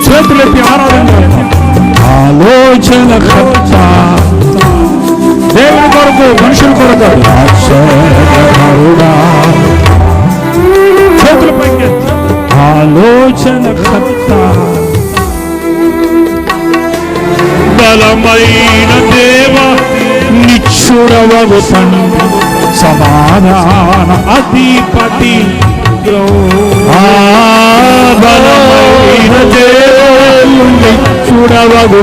చేతులెత్తి ఆరాధన. ఆలోచనకర్త, దేవుని కొరకు, మనుషుల కొరకు. చేతుల పైకి ఆలోచనకర్త, బలమైన దేవ, నిచ్చుడవగు తండ్రి, సమాధాన అధిపతి, బలమైన దేవ, నిచ్చుడవగు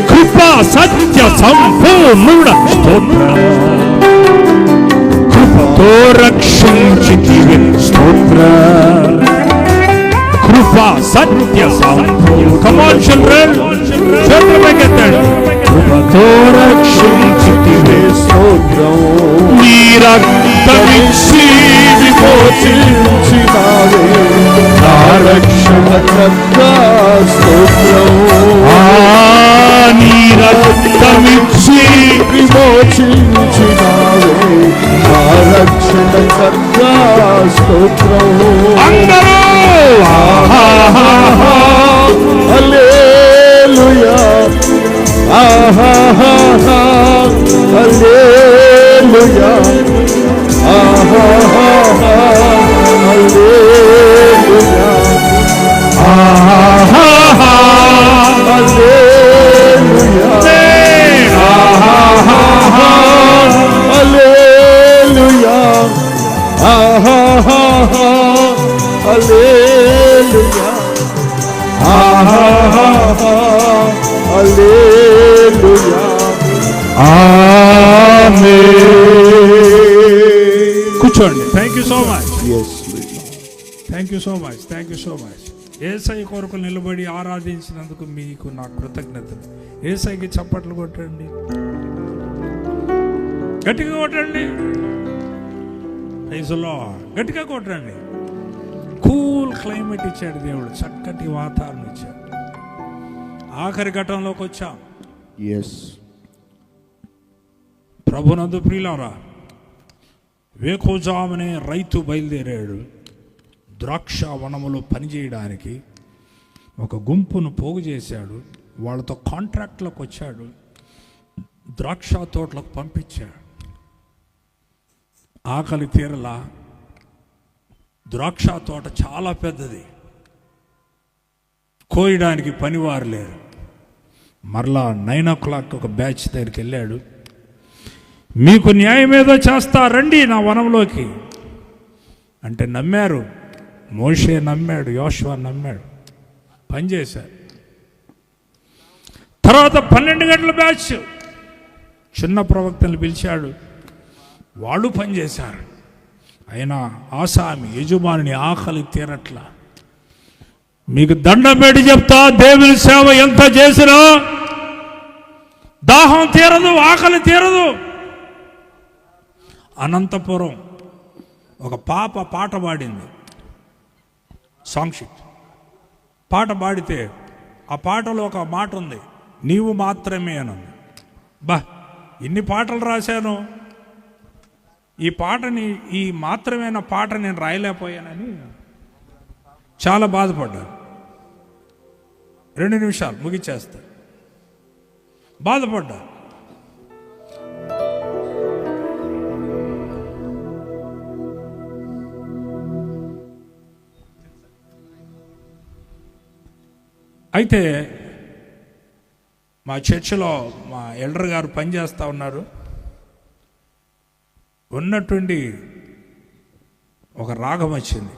కృపా సత్య సంపూర్ణ స్తోత్రం, కృపతో రక్షించితివి స్తోత్రం, కృపా సత్య సంపూర్ణ. కమ్ ఆన్ చిల్డ్రన్, చేతుల పైకి ఎత్తండి. కృపతో రక్షించితివి స్తోత్రం, నీ రక్తమిచ్చి విమోచించినావే నా రక్షణకర్త స్తోత్రం, నీ రక్తమిచ్చి విమోచించినావే నా రక్షణకర్త స్తోత్రం. అందరూ హల్లెలూయా, హల్లెలూయా, కూర్చోండి. Thank you so much. Thank you so much. Thank you so much. యేసయ్య కొరకు నిలబడి ఆరాధించినందుకు మీకు నా కృతజ్ఞతలు. యేసయ్యకి చప్పట్లు కొట్టండి, గట్టిగా కొట్టండి. Praise the Lord. గట్టిగా కొట్టండి. కూల్ క్లైమేట్ ఇచ్చాడు దేవుడు, చక్కటి వాతావరణం ఇచ్చాడు. ఆఖరి ఘట్టంలోకి వచ్చాం. ప్రభునందు ప్రియులారా, వేకోజామునే రైతు బయలుదేరాడు ద్రాక్ష వనములో పనిచేయడానికి. ఒక గుంపును పోగు చేశాడు, వాళ్ళతో కాంట్రాక్ట్లోకి వచ్చాడు, ద్రాక్ష తోటలకు పంపించాడు. ఆకలి తీరలా, ద్రాక్ష తోట చాలా పెద్దది, కోయడానికి పనివారు లేరు. మరలా 9 o'clock ఒక బ్యాచ్ దగ్గరికి వెళ్ళాడు. మీకు న్యాయం ఏదో చేస్తా, రండి నా వనంలోకి అంటే నమ్మారు. మోషే నమ్మాడు, యోషువ నమ్మాడు, పనిచేశారు. తర్వాత 12 గంటల బ్యాచ్ చిన్న ప్రవక్తలు పిలిచాడు, వాళ్ళు పనిచేశారు. అయినా ఆసామి యజమాని ఆకలి తీరట్లా. మీకు దండం పెట్టి చెప్తా, దేవుని సేవ ఎంత చేసినా దాహం తీరదు, ఆకలి తీరదు. అనంతపురం ఒక పాట పాడింది, సాంగ్ షీట్ పాట పాడితే ఆ పాటలో ఒక మాట ఉంది, నీవు మాత్రమే అని. బా, ఇన్ని పాటలు రాశాను, ఈ మాత్రమైన పాట నేను రాయలేకపోయానని చాలా బాధపడ్డాను. 2 నిమిషాలు ముగిచ్చేస్తా. బాధపడ్డా. అయితే మా చర్చిలో మా ఎల్డర్ గారు పనిచేస్తూ ఉన్నారు. ఉన్నటువంటి ఒక రాగం వచ్చింది.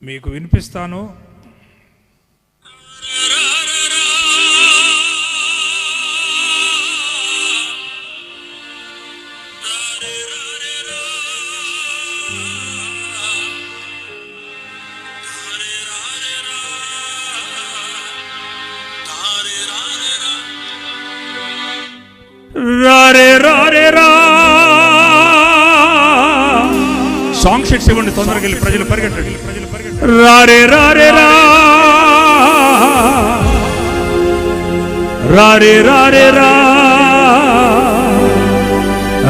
మీకు వినిపిస్తాను, షీట్స్ ఇవ్వండి, తొందరగా వెళ్ళి ప్రజలు పరిగెట్టండి. రారే రారే రా, రారే రారే రా,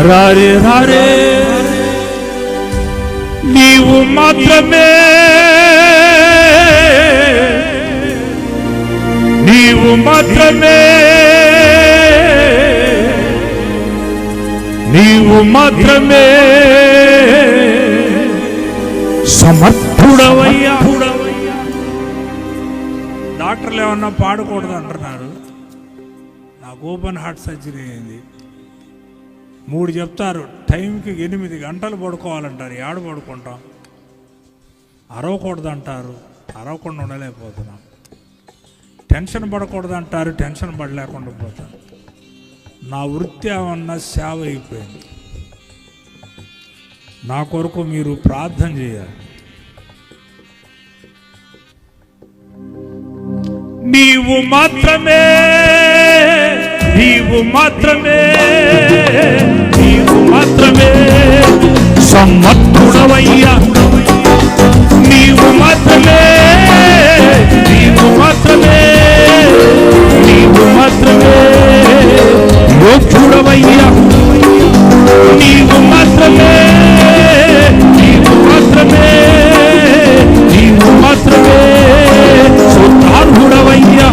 రారే రారే, నీవు మాత్రమే, నీవు మాత్రమే, నీవు మాత్రమే సమర్థుడవయ్యా. డాక్టర్లు ఏమన్నా పాడకూడదు అంటున్నారు. నాకు ఓపెన్ హార్ట్ సర్జరీ అయింది. 3 చెప్తారు, టైంకి 8 గంటలు పడుకోవాలంటారు. ఏడు పడుకుంటాం. అరవకూడదు అంటారు, అరవకుండా ఉండలేకపోతున్నాం. టెన్షన్ పడకూడదు అంటారు, టెన్షన్ పడలేకుండా పోతాం. నా వృత్తి ఏమన్నా సేవ అయిపోయింది. నా కొరకు మీరు ప్రార్థన చేయాలి. నీవు మాత్రమే, నీవు మాత్రమే, నీవు మాత్రమే సమర్థుడవయ్యా. నీవు మాత్రమే, నీవు మాత్రమే, నీవు మాత్రమే యోగ్యుడవయ్యా. నీవు మాత్రమే, నీవు మాత్రమే, నీవు మాత్రమే సుతార్హుడవయ్యా.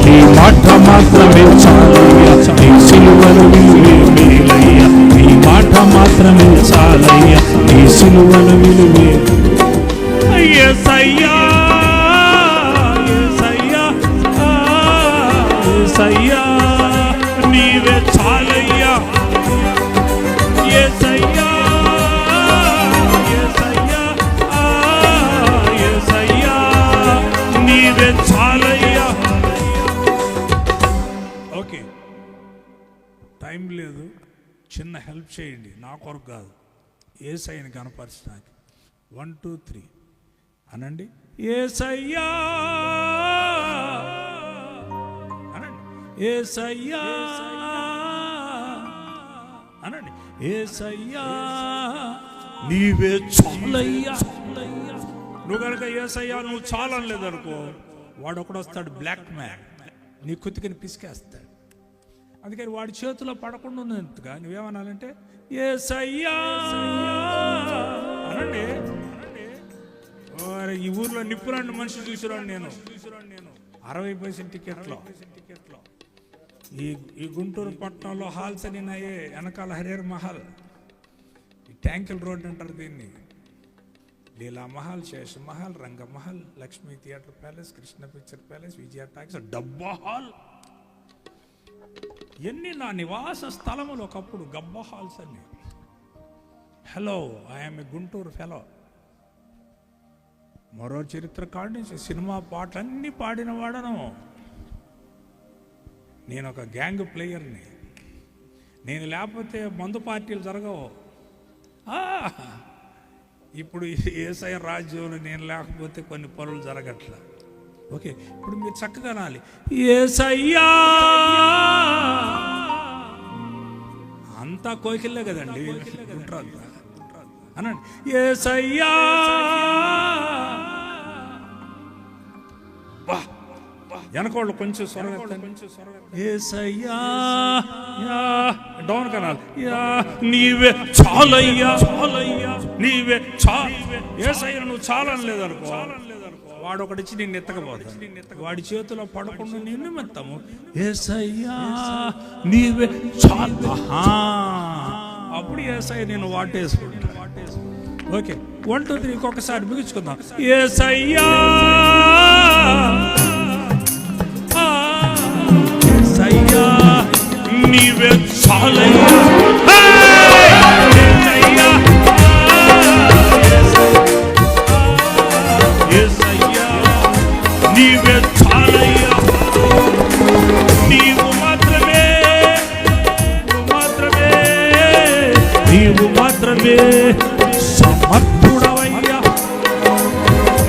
నీ మాట మాత్రమే చాలయ్యా, నీ సిలువను విలువే మేలయ్యా. నీ మాట మాత్రమే చాలయ్యా, నీ సిలువను విలువే. యేసయ్యా, యేసయ్యా, యేసయ్యా నీవే చాలయ్యా. యేసయ్యా, యేసయ్యా, యేసయ్యా నీవే చాలయ్యా. ఓకే, టైం లేదు, చిన్న హెల్ప్ చేయండి. నా కొరకు కాదు, యేసయ్యని కనపరచడానికి. 1 2 3 అనండి. యేసయ్యా అనండి. యేసయ్యా అనండి. యేసయ్యా నీవే చాలయ్యా. నువ్వు కనుక యేసయ్యా నువ్వు చాలనలేదు అనుకో, వాడు ఒకడు వస్తాడు, బ్లాక్ మ్యాన్, నీ కుతికిని పిసికేస్తాడు. అందుకని వాడి చేతిలో పడకుండా ఉన్నట్టుగా నువ్వేమనాలంటే యేసయ్యా అనండి. ఈ ఊర్లో నిప్పులాంటి మనిషి చూసిరాను నేను 60 పైసల టికెట్లో. ఈ గుంటూరు పట్టణంలో హాల్స్ అని నాయే, వెనకాల హరేర్ మహల్, ఈ ట్యాంకిల్ రోడ్ అంటారు దీన్ని. లీలా Mahal, Shesha Mahal, Ranga Mahal, Lakshmi theatre palace, Krishna picture palace, Vijaya talkies, డబ్బా హాల్, ఎన్ని నా నివాస స్థలములు ఒకప్పుడు. గబ్బా హాల్స్ అన్ని. Hello, I'm a Guntur fellow. మరో చరిత్ర కాడి నుంచి సినిమా పాటలన్నీ పాడిన వాడను. నేను ఒక గ్యాంగ్ ప్లేయర్ని. నేను లేకపోతే మందు పార్టీలు జరగవు. ఇప్పుడు యేసయ్య రాజ్యంలో నేను లేకపోతే కొన్ని పనులు జరగట్లా. ఓకే, ఇప్పుడు మీరు చక్కగా అనాలి, యేసయ్యా. అంతా కోకిల్లే కదండి, గుంట్రంతా అనండి. యేసయ్యా, వెనకోళ్ళు కొంచెం యేసయ్యా, డౌన్ కనాలి. నీవే చాలయ్యా, నీవే యేసయ్యా నువ్వు చాలనలేదు అనుకో, వాడు ఒకటిచ్చి నిన్ను ఎత్తకపోతాడు. వాడి చేతిలో పడకుండా నిన్ను మెత్తాము. యేసయ్యా నీవే చాలు. అప్పుడు యేసయ్య నేను వాటేసుకుంటా. ఓకే, 1 2 3 ఇంకొకసారి బిగించుకుందాం. యేసయ్యా, యేసయ్యా నీవే చాలయ్యా. యేసయ్యా నీవే చాలయ్యా. నీవు మాత్రమే, నీవు మాత్రమే సమర్థుడవయ్యా.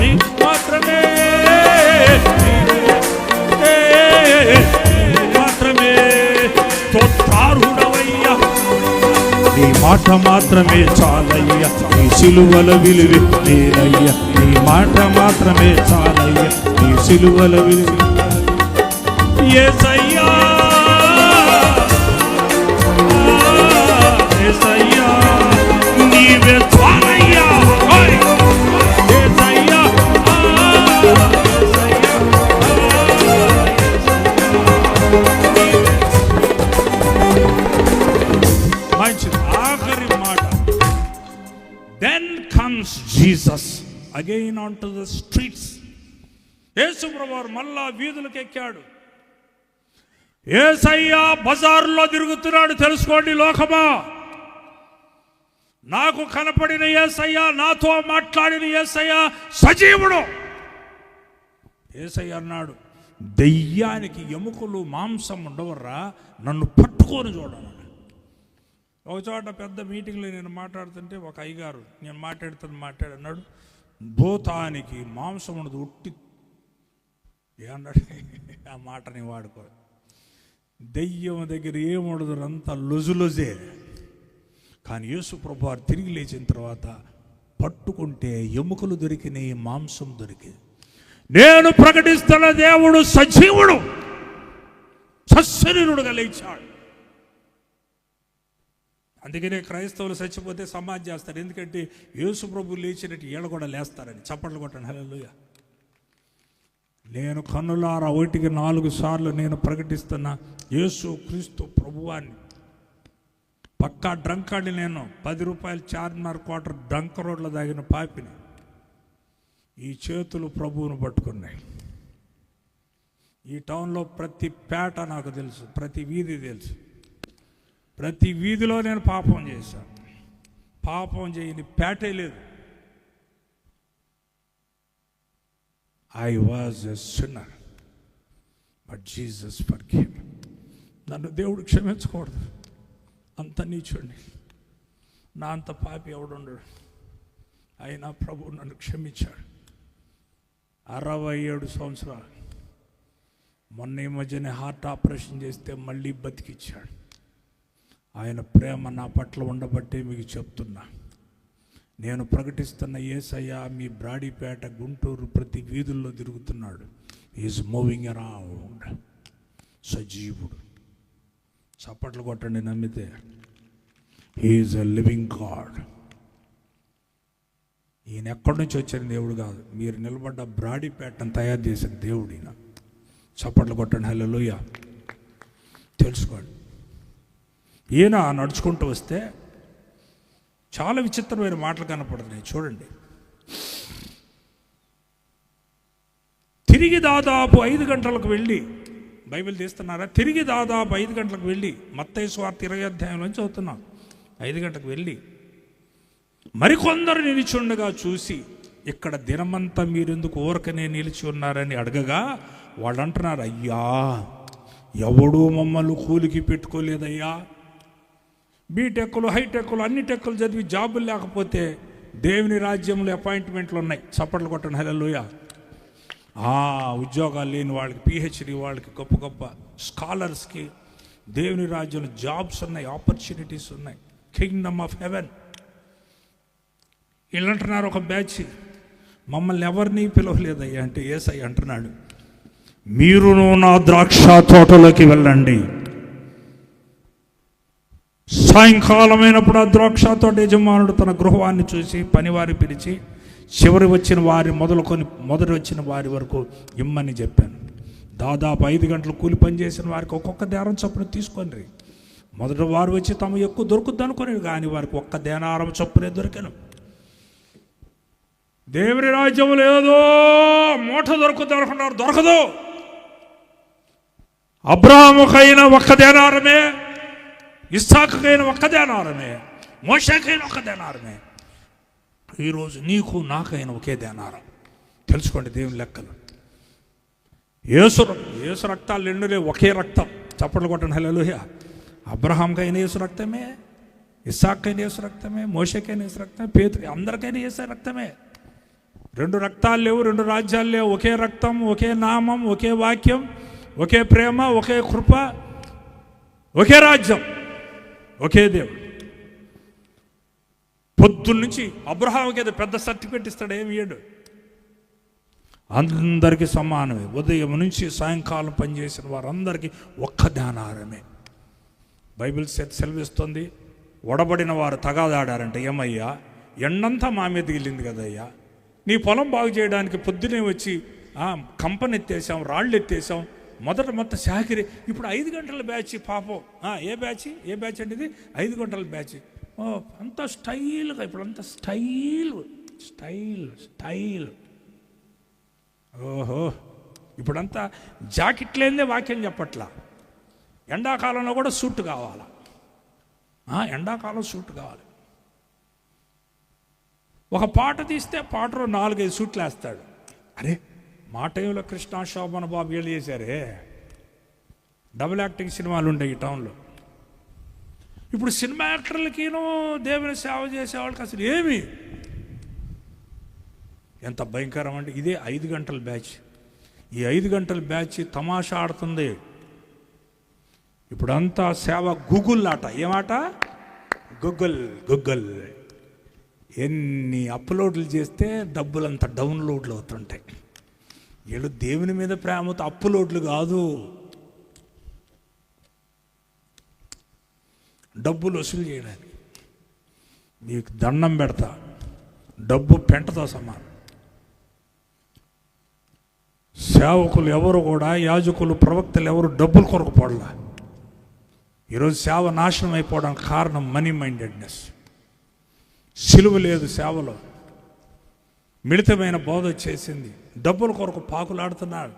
నీవు మాత్రమే, నీవు మాత్రమే తోత్తారుడవయ్యా. మాట మాత్రమే చాలయ్య, నీ సిలువల విలువ వేరయ్య, నీ మాట మాత్రమే చాలయ్య, నీ సిలువల విలువ యేసయ్యా, యేసయ్యా నీవే చాలయ్యా, యేసయ్యా మంచిది. ఆఖరి మాట, then comes Jesus again onto the streets. యేసు ప్రభువు మళ్ళా వీధులకు ఎక్కాడు. యేసయ్యా బజారులో తిరుగుతున్నాడు. తెలుసుకోండి లోకమా, నాకు కనపడిన యేసయ్యా, నాతో మాట్లాడిన యేసయ్యా సజీవుడు. యేసయ్య అన్నాడు, దెయ్యానికి ఎముకలు మాంసం ఉండవర్రా, నన్ను పట్టుకొని చూడాలి. ఒక చోట పెద్ద మీటింగ్లో నేను మాట్లాడుతుంటే ఒక అయ్యగారు, నేను మాట్లాడుతున్నాడు, భూతానికి మాంసం ఉండదు, ఉట్టి ఏమన్నాడు, ఆ మాటని వాడుకో, దెయ్యం దగ్గర ఏముండదు, అంతా లొజులొజే. కానీ యేసు ప్రభువారు తిరిగి లేచిన తర్వాత పట్టుకుంటే ఎముకలు దొరికినాయి, మాంసం దొరికింది. నేను ప్రకటిస్తున్న దేవుడు సజీవుడు, సశరీరుడుగా లేచాడు. అందుకనే క్రైస్తవులు చచ్చిపోతే సమాధి చేస్తారు, ఎందుకంటే యేసు ప్రభు లేచినట్టు ఈడ కూడా లేస్తారని. చప్పట్లు కొట్టండి హల్లెలూయా. నేను కన్నులారా 1-4 సార్లు నేను ప్రకటిస్తున్న యేసు క్రీస్తు ప్రభువాన్ని. పక్కా డ్రంకాడి, నేను 10 రూపాయలు చార్మినార్ క్వార్టర్ డ్రంక్ రోడ్లో తాగిన పాపిని. ఈ చేతులు ప్రభువును పట్టుకున్నాయి. ఈ టౌన్లో ప్రతి పేట నాకు తెలుసు, ప్రతి వీధి తెలుసు, ప్రతి వీధిలో నేను పాపం చేశాను. పాపం చేయని పేటే లేదు. I was a sinner, but Jesus forgave me. నన్ను దేవుడు క్షమించకూడదు, అంత నీచుండి, నా అంత పాపి ఎవడుండడు. అయినా ప్రభు నన్ను క్షమించాడు. 67 సంవత్సరాలు. మొన్న ఈ మధ్యనే హార్ట్ ఆపరేషన్ చేస్తే మళ్ళీ బతికిచ్చాడు. ఆయన ప్రేమ నా పట్ల ఉండబట్టే మీకు చెప్తున్నా. నేను ప్రకటిస్తున్న యేసయ్య మీ బ్రాడీపేట, గుంటూరు ప్రతి వీధుల్లో తిరుగుతున్నాడు. Is moving around. సజీవుడు. చప్పట్లు కొట్టండి నమ్మితే. He's a living God. ఈయన ఎక్కడి నుంచి వచ్చిన దేవుడు కాదు, మీరు నిలబడ్డ బ్రాడీపేటను తయారు చేసిన దేవుడు ఈయన. చప్పట్లు కొట్టండి హల్లెలూయా. తెలుసుకోండి. ఈయన నడుచుకుంటూ వస్తే చాలా విచిత్రమైన మాటలు కనపడుతున్నాయి. చూడండి, తిరిగి దాదాపు 5 గంటలకు వెళ్ళి, బైబిల్ తీస్తున్నారా? తిరిగి దాదాపు 5 గంటలకు వెళ్ళి, మత్తయి సువార్త 20 అధ్యాయంలో చదువుతున్నాం. 5 గంటలకు వెళ్ళి మరికొందరు నిలిచుండగా చూసి, ఇక్కడ దినమంతా మీరెందుకు ఊరకనే నిలిచి ఉన్నారని అడగగా, వాళ్ళు అంటున్నారు, అయ్యా ఎవడూ మమ్మల్ని కూలికి పెట్టుకోలేదయ్యా. బీటెక్కులు, హైటెక్కులు, అన్ని టెక్కులు చదివి జాబులు లేకపోతే దేవుని రాజ్యంలో అపాయింట్మెంట్లు ఉన్నాయి. చప్పట్లు కొట్టండి హల్లెలూయా. ఉద్యోగాలు లేని వాళ్ళకి, పిహెచ్డి వాళ్ళకి, గొప్ప గొప్ప స్కాలర్స్కి దేవుని రాజ్యంలో జాబ్స్ ఉన్నాయి, ఆపర్చునిటీస్ ఉన్నాయి. Kingdom of haven. వీళ్ళు అంటున్నారు ఒక బ్యాచ్, మమ్మల్ని ఎవరిని పిలవలేదయ్యా అంటే యేసయ్య అంటున్నాడు, మీరును నా ద్రాక్ష తోటలోకి వెళ్ళండి. సాయంకాలమైనప్పుడు ఆ ద్రాక్ష తోట యజమానుడు తన గృహాన్ని చూసి పనివారి పిలిచి, చివరి వచ్చిన వారి మొదటి వచ్చిన వారి వరకు ఇమ్మని చెప్పాను. దాదాపు 5 గంటలు కూలి పని చేసిన వారికి ఒక్కొక్క దేనారం చొప్పున తీసుకొని, మొదటి వారు వచ్చి తమ ఎక్కువ దొరుకుద్ది అనుకుని, కానీ వారికి ఒక్క దేనారం చొప్పునే దొరికాను. దేవుని రాజ్యంలో ఏదో మూట దొరుకుద్ది అనుకున్నారు, దొరకదు. అబ్రాహాముకైనా ఒక్క దేనారమే, ఇస్సాకుకైనా ఒక్క దేనారమే, మోషేకైనా ఒక్క దేనారమే. ఈరోజు నీకు నాకైనా ఒకే దేనారం. తెలుసుకోండి దేవుని లెక్కలు. యేసు రక్తాలు 2 ఒకే రక్తం. చప్పట్లు కొట్టండి హల్లెలూయా. అబ్రహాంకైనా యేసు రక్తమే, ఇస్సాక్కైనా యేసు రక్తమే, మోషేకైనా యేసు రక్తమే, పేతురు, అందరికైనా యేసు రక్తమే. 2 రక్తాలు లేవు, 2 రాజ్యాలు లేవు. ఒకే రక్తం, ఒకే నామం, ఒకే వాక్యం, ఒకే ప్రేమ, ఒకే కృప, ఒకే రాజ్యం, ఒకే దేవుడు. పొద్దున్న నుంచి అబ్రహాంకి ఏదో పెద్ద సర్టిఫికెట్ ఇస్తాడు, ఏమి ఇయ్యడు. అందరికీ సమానమే. ఉదయం నుంచి సాయంకాలం పనిచేసిన వారందరికీ ఒక్క ధ్యానారమే. బైబిల్ సెలవిస్తుంది, ఒడబడిన వారు తగాదాడారంట. ఏమయ్యా, ఎండంతా మా మీద గిల్లింది కదయ్యా, నీ పొలం బాగు చేయడానికి పొద్దునే వచ్చి కంపని ఎత్తేసాం, రాళ్ళు ఎత్తేసాం, మొత్తం శాఖరి. ఇప్పుడు 5 గంటల బ్యాచ్ పాపం. ఏ బ్యాచ్ అంటే ఇది 5 గంటల బ్యాచ్. అంత స్టైల్గా, ఇప్పుడు అంత స్టైల్. ఓహో, ఇప్పుడంతా జాకెట్ లేదే వాక్యం చెప్పట్లా. ఎండాకాలంలో కూడా సూట్ కావాలా, ఎండాకాలం సూట్ కావాలి. ఒక పాట తీస్తే పాటలో 4-5 సూట్లు వేస్తాడు. అరే, మా టైంలో కృష్ణ, శోభన్ బాబు వీళ్ళు చేశారే, డబుల్ యాక్టింగ్ సినిమాలు ఉండేవి ఈ టౌన్లో. ఇప్పుడు సినిమా యాక్టర్లకినూ దేవుని సేవ చేసేవాళ్ళకి అసలు ఏమి, ఎంత భయంకరం అంటే ఇదే 5 గంటల బ్యాచ్. ఈ 5 గంటల బ్యాచ్ తమాషా ఆడుతుంది. ఇప్పుడంతా సేవ గూగుల్ ఆట. ఏమాట? గూగుల్. ఎన్ని అప్లోడ్లు చేస్తే డబ్బులంతా డౌన్లోడ్లు అవుతుంటాయి. వీళ్ళు దేవుని మీద ప్రేమతో అప్లోడ్లు కాదు, డబ్బులు వసూలు చేయడానికి. మీకు దండం పెడతా, డబ్బు పెంటతో సమానం. సేవకులు ఎవరు కూడా, యాజకులు, ప్రవక్తలు ఎవరు డబ్బులు కొరకు పడలా. ఈరోజు సేవ నాశనం అయిపోవడానికి కారణం మనీ మైండెడ్నెస్. సిలువ లేదు సేవలో, మిళితమైన బోధ వచ్చేసింది. డబ్బుల కొరకు పాకులాడుతున్నారు.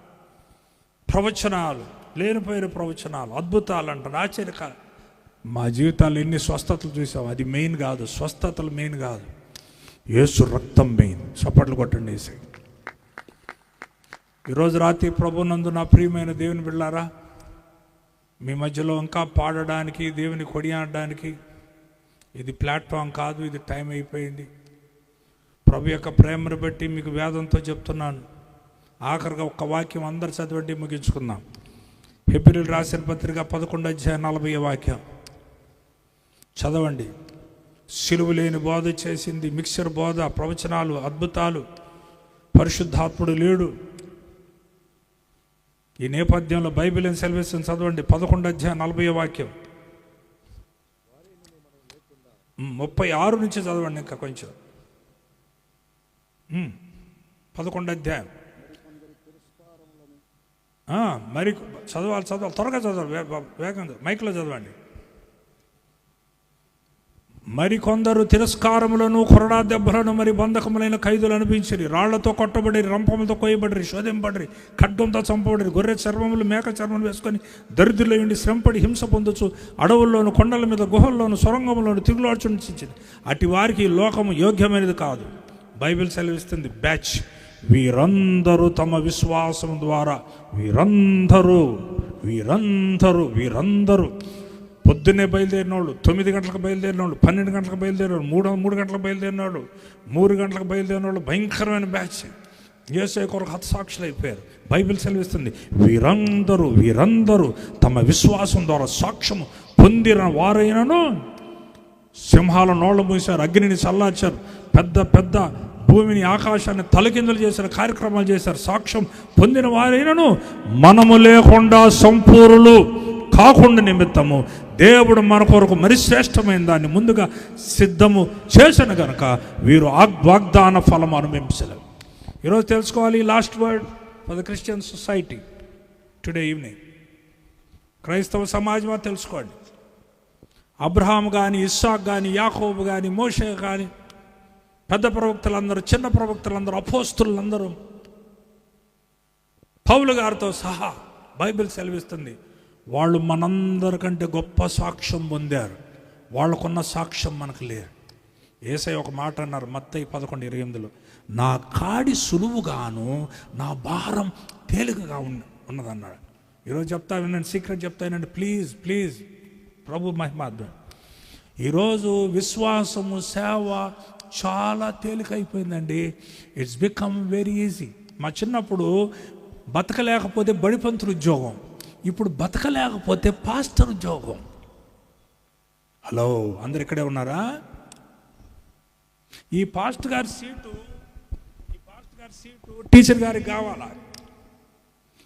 ప్రవచనాలు, లేనిపోయిన ప్రవచనాలు, అద్భుతాలు అంటారు, ఆశ్చర్యకాలు. మా జీవితాల్లో ఎన్ని స్వస్థతలు చూసాం. అది మెయిన్ కాదు, స్వస్థతలు మెయిన్ కాదు, యేసు రక్తం మెయిన్. చప్పట్లు కొట్టండి వేసి. ఈరోజు రాత్రి ప్రభునందు నా ప్రియమైన దేవుని బిడ్డలారా, మీ మధ్యలో ఇంకా పాడడానికి, దేవుని కొనియాడడానికి ఇది ప్లాట్ఫామ్ కాదు, ఇది టైం అయిపోయింది. ప్రభు యొక్క ప్రేమను బట్టి మీకు వేదంతో చెప్తున్నాను. ఆఖరిగా ఒక్క వాక్యం అందరు చదవండి, ముగించుకుందాం. హెబ్రీయులకు రాసిన పత్రిక 11:40 చదవండి. సిలువ లేని బోధ చేసింది, మిక్సర్ బోధ, ప్రవచనాలు, అద్భుతాలు, పరిశుద్ధాత్ముడు లేడు. ఈ నేపథ్యంలో బైబిల్ అని సెలవిస్తుంది, చదవండి. 11:40 36 నుంచి చదవండి. ఇంకా కొంచెం 11 మరి చదవాలి, త్వరగా చదవాలి, వేగంగా మైక్లో చదవండి. మరికొందరు తిరస్కారములను, కొరడా దెబ్బలను, మరి బంధకములైన ఖైదులు అనిపించిరి, రాళ్లతో కొట్టబడి, రంపములతో కోయబడిరి, శోధింపడిరి, ఖడ్గంతో చంపబడిరి, గొర్రె చర్మములు, మేక చర్మములు వేసుకొని దరిద్రులయుండి శ్రమపడి హింస పొందొచ్చు, అడవుల్లోను, కొండల మీద, గుహల్లోను, సొరంగములోను తిరుగులాడుచుంచింది. అటు వారికి లోకము యోగ్యమైనది కాదు. బైబిల్ సెలవిస్తుంది, బ్యాచ్. వీరందరూ తమ విశ్వాసం ద్వారా, వీరందరూ పొద్దున్నే బయలుదేరినోళ్ళు, 9 గంటలకు బయలుదేరినోళ్ళు, 12 గంటలకు బయలుదేరినోళ్ళు, 3 గంటలకు బయలుదేరినోళ్ళు, 3 గంటలకు బయలుదేరినోళ్ళు, భయంకరమైన బ్యాచ్. యేసయ్య కొరకు హతసాక్షులు అయిపోయారు. బైబిల్ సెలవిస్తుంది, వీరందరూ తమ విశ్వాసం ద్వారా సాక్ష్యము పొందిన వారైనను సింహాల నోళ్ళు మూసారు, అగ్నిని చల్లార్చారు, పెద్ద భూమిని, ఆకాశాన్ని తలకిందులు చేశారు, కార్యక్రమాలు చేశారు. సాక్ష్యం పొందిన వారైనను మనము లేకుండా సంపూర్ణులు కాకుండా నిమిత్తము దేవుడు మన కొరకు మరి శ్రేష్టమైన దాన్ని ముందుగా సిద్ధము చేసిన కనుక వీరు వాగ్దాన ఫలం అనుభవించలేరు. ఈరోజు తెలుసుకోవాలి, last word for the Christian society today evening. క్రైస్తవ సమాజం తెలుసుకోండి. అబ్రహాం కానీ, ఇస్సాక్ కానీ, యాకోబు కానీ, మోషే కానీ, పెద్ద ప్రవక్తలందరూ, చిన్న ప్రవక్తలందరూ, అపోస్తులందరూ, పౌలు గారితో సహా బైబిల్ సెలవిస్తుంది, వాళ్ళు మనందరికంటే గొప్ప సాక్ష్యం పొందారు. వాళ్ళకున్న సాక్ష్యం మనకు లేదు. యేసయ్య ఒక మాట అన్నారు, మత్తయి 11:28, నా కాడి సులువుగాను, నా భారం తేలికగా ఉన్నదన్నాడు. ఈరోజు చెప్తా వినండి, సీక్రెట్ చెప్తా వినండి, ప్లీజ్. ప్రభు మహిమార్థం. ఈరోజు విశ్వాసము, సేవ చాలా తేలికైపోయిందండి. It's become very easy. మా చిన్నప్పుడు బతకలేకపోతే బడిపంతులు ఉద్యోగం, ఇప్పుడు బతకలేకపోతే పాస్టర్ ఉద్యోగం. హలో, అందరు ఇక్కడే ఉన్నారా? ఈ పాస్టర్ గారి సీటు టీచర్ గారికి కావాలా,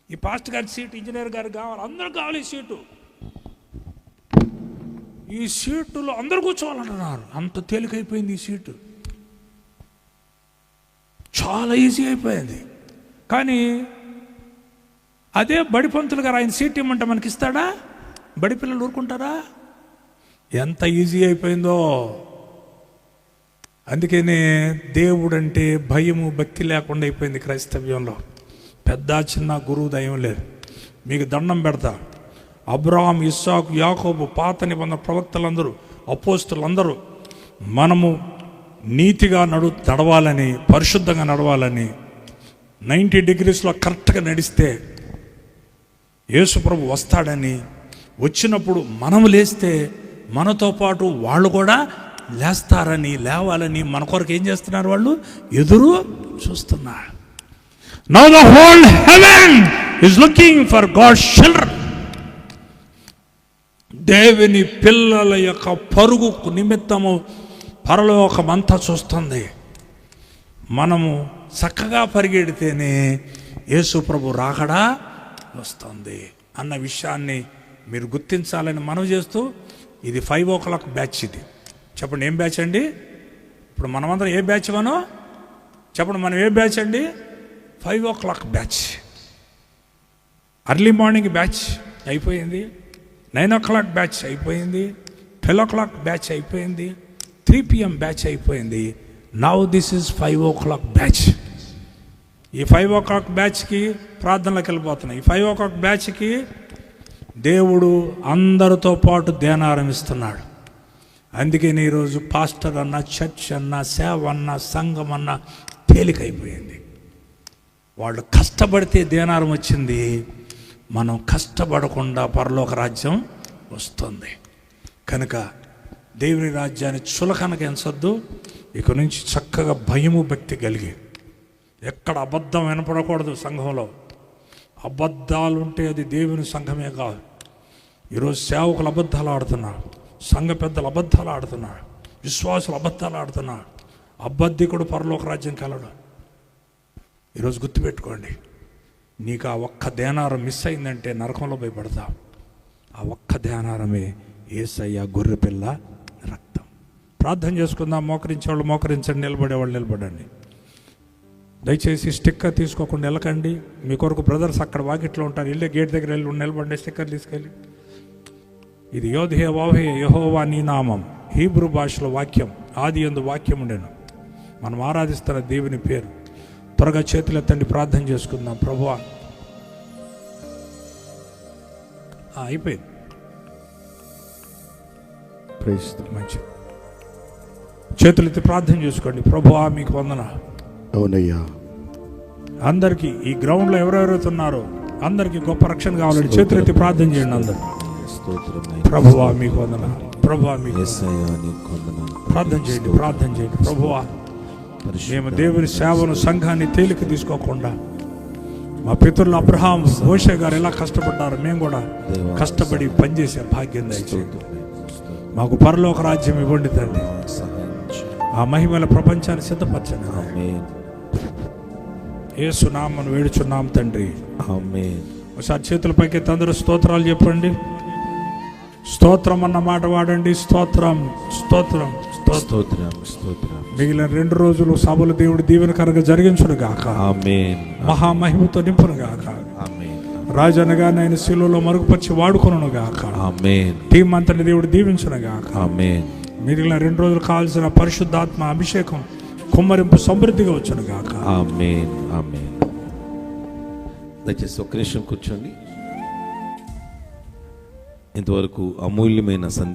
ఈ పాస్టర్ గారి సీటు ఇంజనీర్ గారికి కావాలి, అందరూ కావాలి ఈ సీటు. ఈ సీటులో అందరూ కూర్చోవాలంటున్నారు. అంత తేలికైపోయింది ఈ సీటు, చాలా ఈజీ అయిపోయింది. కానీ అదే బడి పంతులు గారు ఆయన సీట్ ఇమ్మంటే మనకి ఇస్తాడా? బడి పిల్లలు ఊరుకుంటారా? ఎంత ఈజీ అయిపోయిందో. అందుకనే దేవుడు అంటే భయము భక్తి లేకుండా అయిపోయింది క్రైస్తవ్యంలో. పెద్ద చిన్న గురువు దయం లేదు. మీకు దండం పెడతా, అబ్రహాం, ఇస్సాకు, యాకోబు, పాత నిబంధన ప్రవక్తలందరూ, అపోస్తులందరూ మనము నీతిగా నడవాలని, పరిశుద్ధంగా నడవాలని 90 degreesలో కరెక్ట్గా నడిస్తే యేసుప్రభు వస్తాడని, వచ్చినప్పుడు మనం లేస్తే మనతో పాటు వాళ్ళు కూడా లేస్తారని, లేవాలని మన కొరకు ఏం చేస్తున్నారు? వాళ్ళు ఎదురు చూస్తున్నారు. Now the whole heaven is looking for God's children. దేవుని పిల్లల యొక్క పరుగు నిమిత్తము పరలోకమంతా చూస్తుంది. మనము చక్కగా పరిగెడితేనే యేసు ప్రభు రాకడా వస్తుంది అన్న విషయాన్ని మీరు గుర్తించాలని మనవి చేస్తూ, ఇది 5 o'clock బ్యాచ్. ఇది చెప్పండి, ఏం బ్యాచ్ అండి? ఇప్పుడు మనమందరం ఏ బ్యాచ్? చెప్పండి, మనం ఏ బ్యాచ్ అండి? 5 o'clock batch. Early morning batch అయిపోయింది, 9 o'clock బ్యాచ్ అయిపోయింది, 12 o'clock బ్యాచ్ అయిపోయింది, 3 PM బ్యాచ్ అయిపోయింది. Now this is 5 o'clock batch. ఈ 5 o'clock బ్యాచ్కి ప్రార్థనలకు వెళ్ళిపోతున్నాయి. ఈ 5 o'clock బ్యాచ్కి దేవుడు అందరితో పాటు ధ్యానారం ఇస్తున్నాడు. అందుకని ఈరోజు పాస్టర్ అన్న, చర్చ్ అన్న, సేవ అన్న, సంఘం అన్న తేలికైపోయింది. వాళ్ళు కష్టపడితే ధ్యానారం వచ్చింది, మనం కష్టపడకుండా పరలోక రాజ్యం వస్తుంది. కనుక దేవుని రాజ్యాన్ని చులకనగా ఎంచొద్దు. ఇక నుంచి చక్కగా భయము భక్తి కలిగి, ఎక్కడ అబద్ధం వినపడకూడదు. సంఘంలో అబద్ధాలు ఉంటే అది దేవుని సంఘమే కాదు. ఈరోజు సేవకులు అబద్ధాలు ఆడుతున్నారు, సంఘ పెద్దలు అబద్ధాలు ఆడుతున్నారు, విశ్వాసులు అబద్ధాలు ఆడుతున్నారు. అబద్ధికుడు పరలోక రాజ్యం కలడు. ఈరోజు గుర్తుపెట్టుకోండి, నీకు ఆ ఒక్క ధ్యానారం మిస్ అయిందంటే నరకంలో భయపడతావు. ఆ ఒక్క ధ్యానారమే యేసయ్య గొర్రె పిల్ల రక్తం. ప్రార్థన చేసుకుందాం. మోకరించేవాళ్ళు మోకరించండి, నిలబడేవాళ్ళు నిలబడండి. దయచేసి స్టిక్కర్ తీసుకోకుండా వెళ్ళకండి. మీ కొరకు బ్రదర్స్ అక్కడ వాకిట్లో ఉంటారు, వెళ్ళే గేట్ దగ్గర వెళ్ళి నిలబడి స్టిక్కర్ తీసుకెళ్ళి, ఇది యోధే వాహే యెహోవా నీ నామం, హీబ్రూ భాషలో వాక్యం, ఆది యందు వాక్యం ఉండెను. మనం ఆరాధిస్తున్న దేవుని పేరు. త్వరగా చేతులు ఎత్తండి, ప్రార్థన చేసుకుందాం. ప్రభువా, అయిపోయింది, మంచి చేతులు ఎత్తి ప్రార్థన చేసుకోండి. ప్రభువా మీకు వందనాలు. అవునయ్యా, అందరికీ ఈ గ్రౌండ్లో ఎవరెవరైతే ఉన్నారో అందరికీ గొప్ప రక్షణ కావాలని చేతులు ఎత్తి ప్రార్థన చేయండి అందరు. ప్రభువా మీకు వందనాలు. ప్రభువా మీకు ప్రార్థన చేయండి, ప్రార్థన చేయండి. ప్రభువా, మేము దేవుని సేవను, సంఘాన్ని తేలిక తీసుకోకుండా, మా పితరులు అబ్రహాం, మోషే గారు ఎలా కష్టపడ్డారు, మేము కూడా కష్టపడి పనిచేసే భాగ్యం దయచేయండి. మాకు పరలోక రాజ్యం ఇవ్వండి తండ్రి. ఆ మహిమల ప్రపంచాన్ని సిద్ధపరచండి. యేసు నామమున వేడుచున్నాం తండ్రి, ఆమేన్. ఒకసారి చేతులపైకి అందరూ స్తోత్రాలు చెప్పండి. స్తోత్రం అన్న మాట వాడండి. స్తోత్రం, స్తోత్రం, స్తోత్రం, స్తోత్రం. మిగిలిన 2 రోజులు సభలు దేవుడు దీవెనకరంగా జరిగించును గాక. ఆమేన్. మహామహిమతో నింపును గాక. ఆమేన్. రాజనగా ఆయన శిలువలో మరుగుపరిచి వాడుకొనును గాక. ఆమేన్. టీం అంతని దేవుడు దీవించును గాక. ఆమేన్. మిగిలిన 2 రోజులు కావాల్సిన పరిశుద్ధాత్మ అభిషేకం, కుమ్మరింపు సమృద్ధిగా వచ్చును గాక. ఆమేన్, ఆమేన్. దయచేసి ఒక్క నిమిషం కూర్చోండి. ఇంతవరకు అమూల్యమైన సందేశం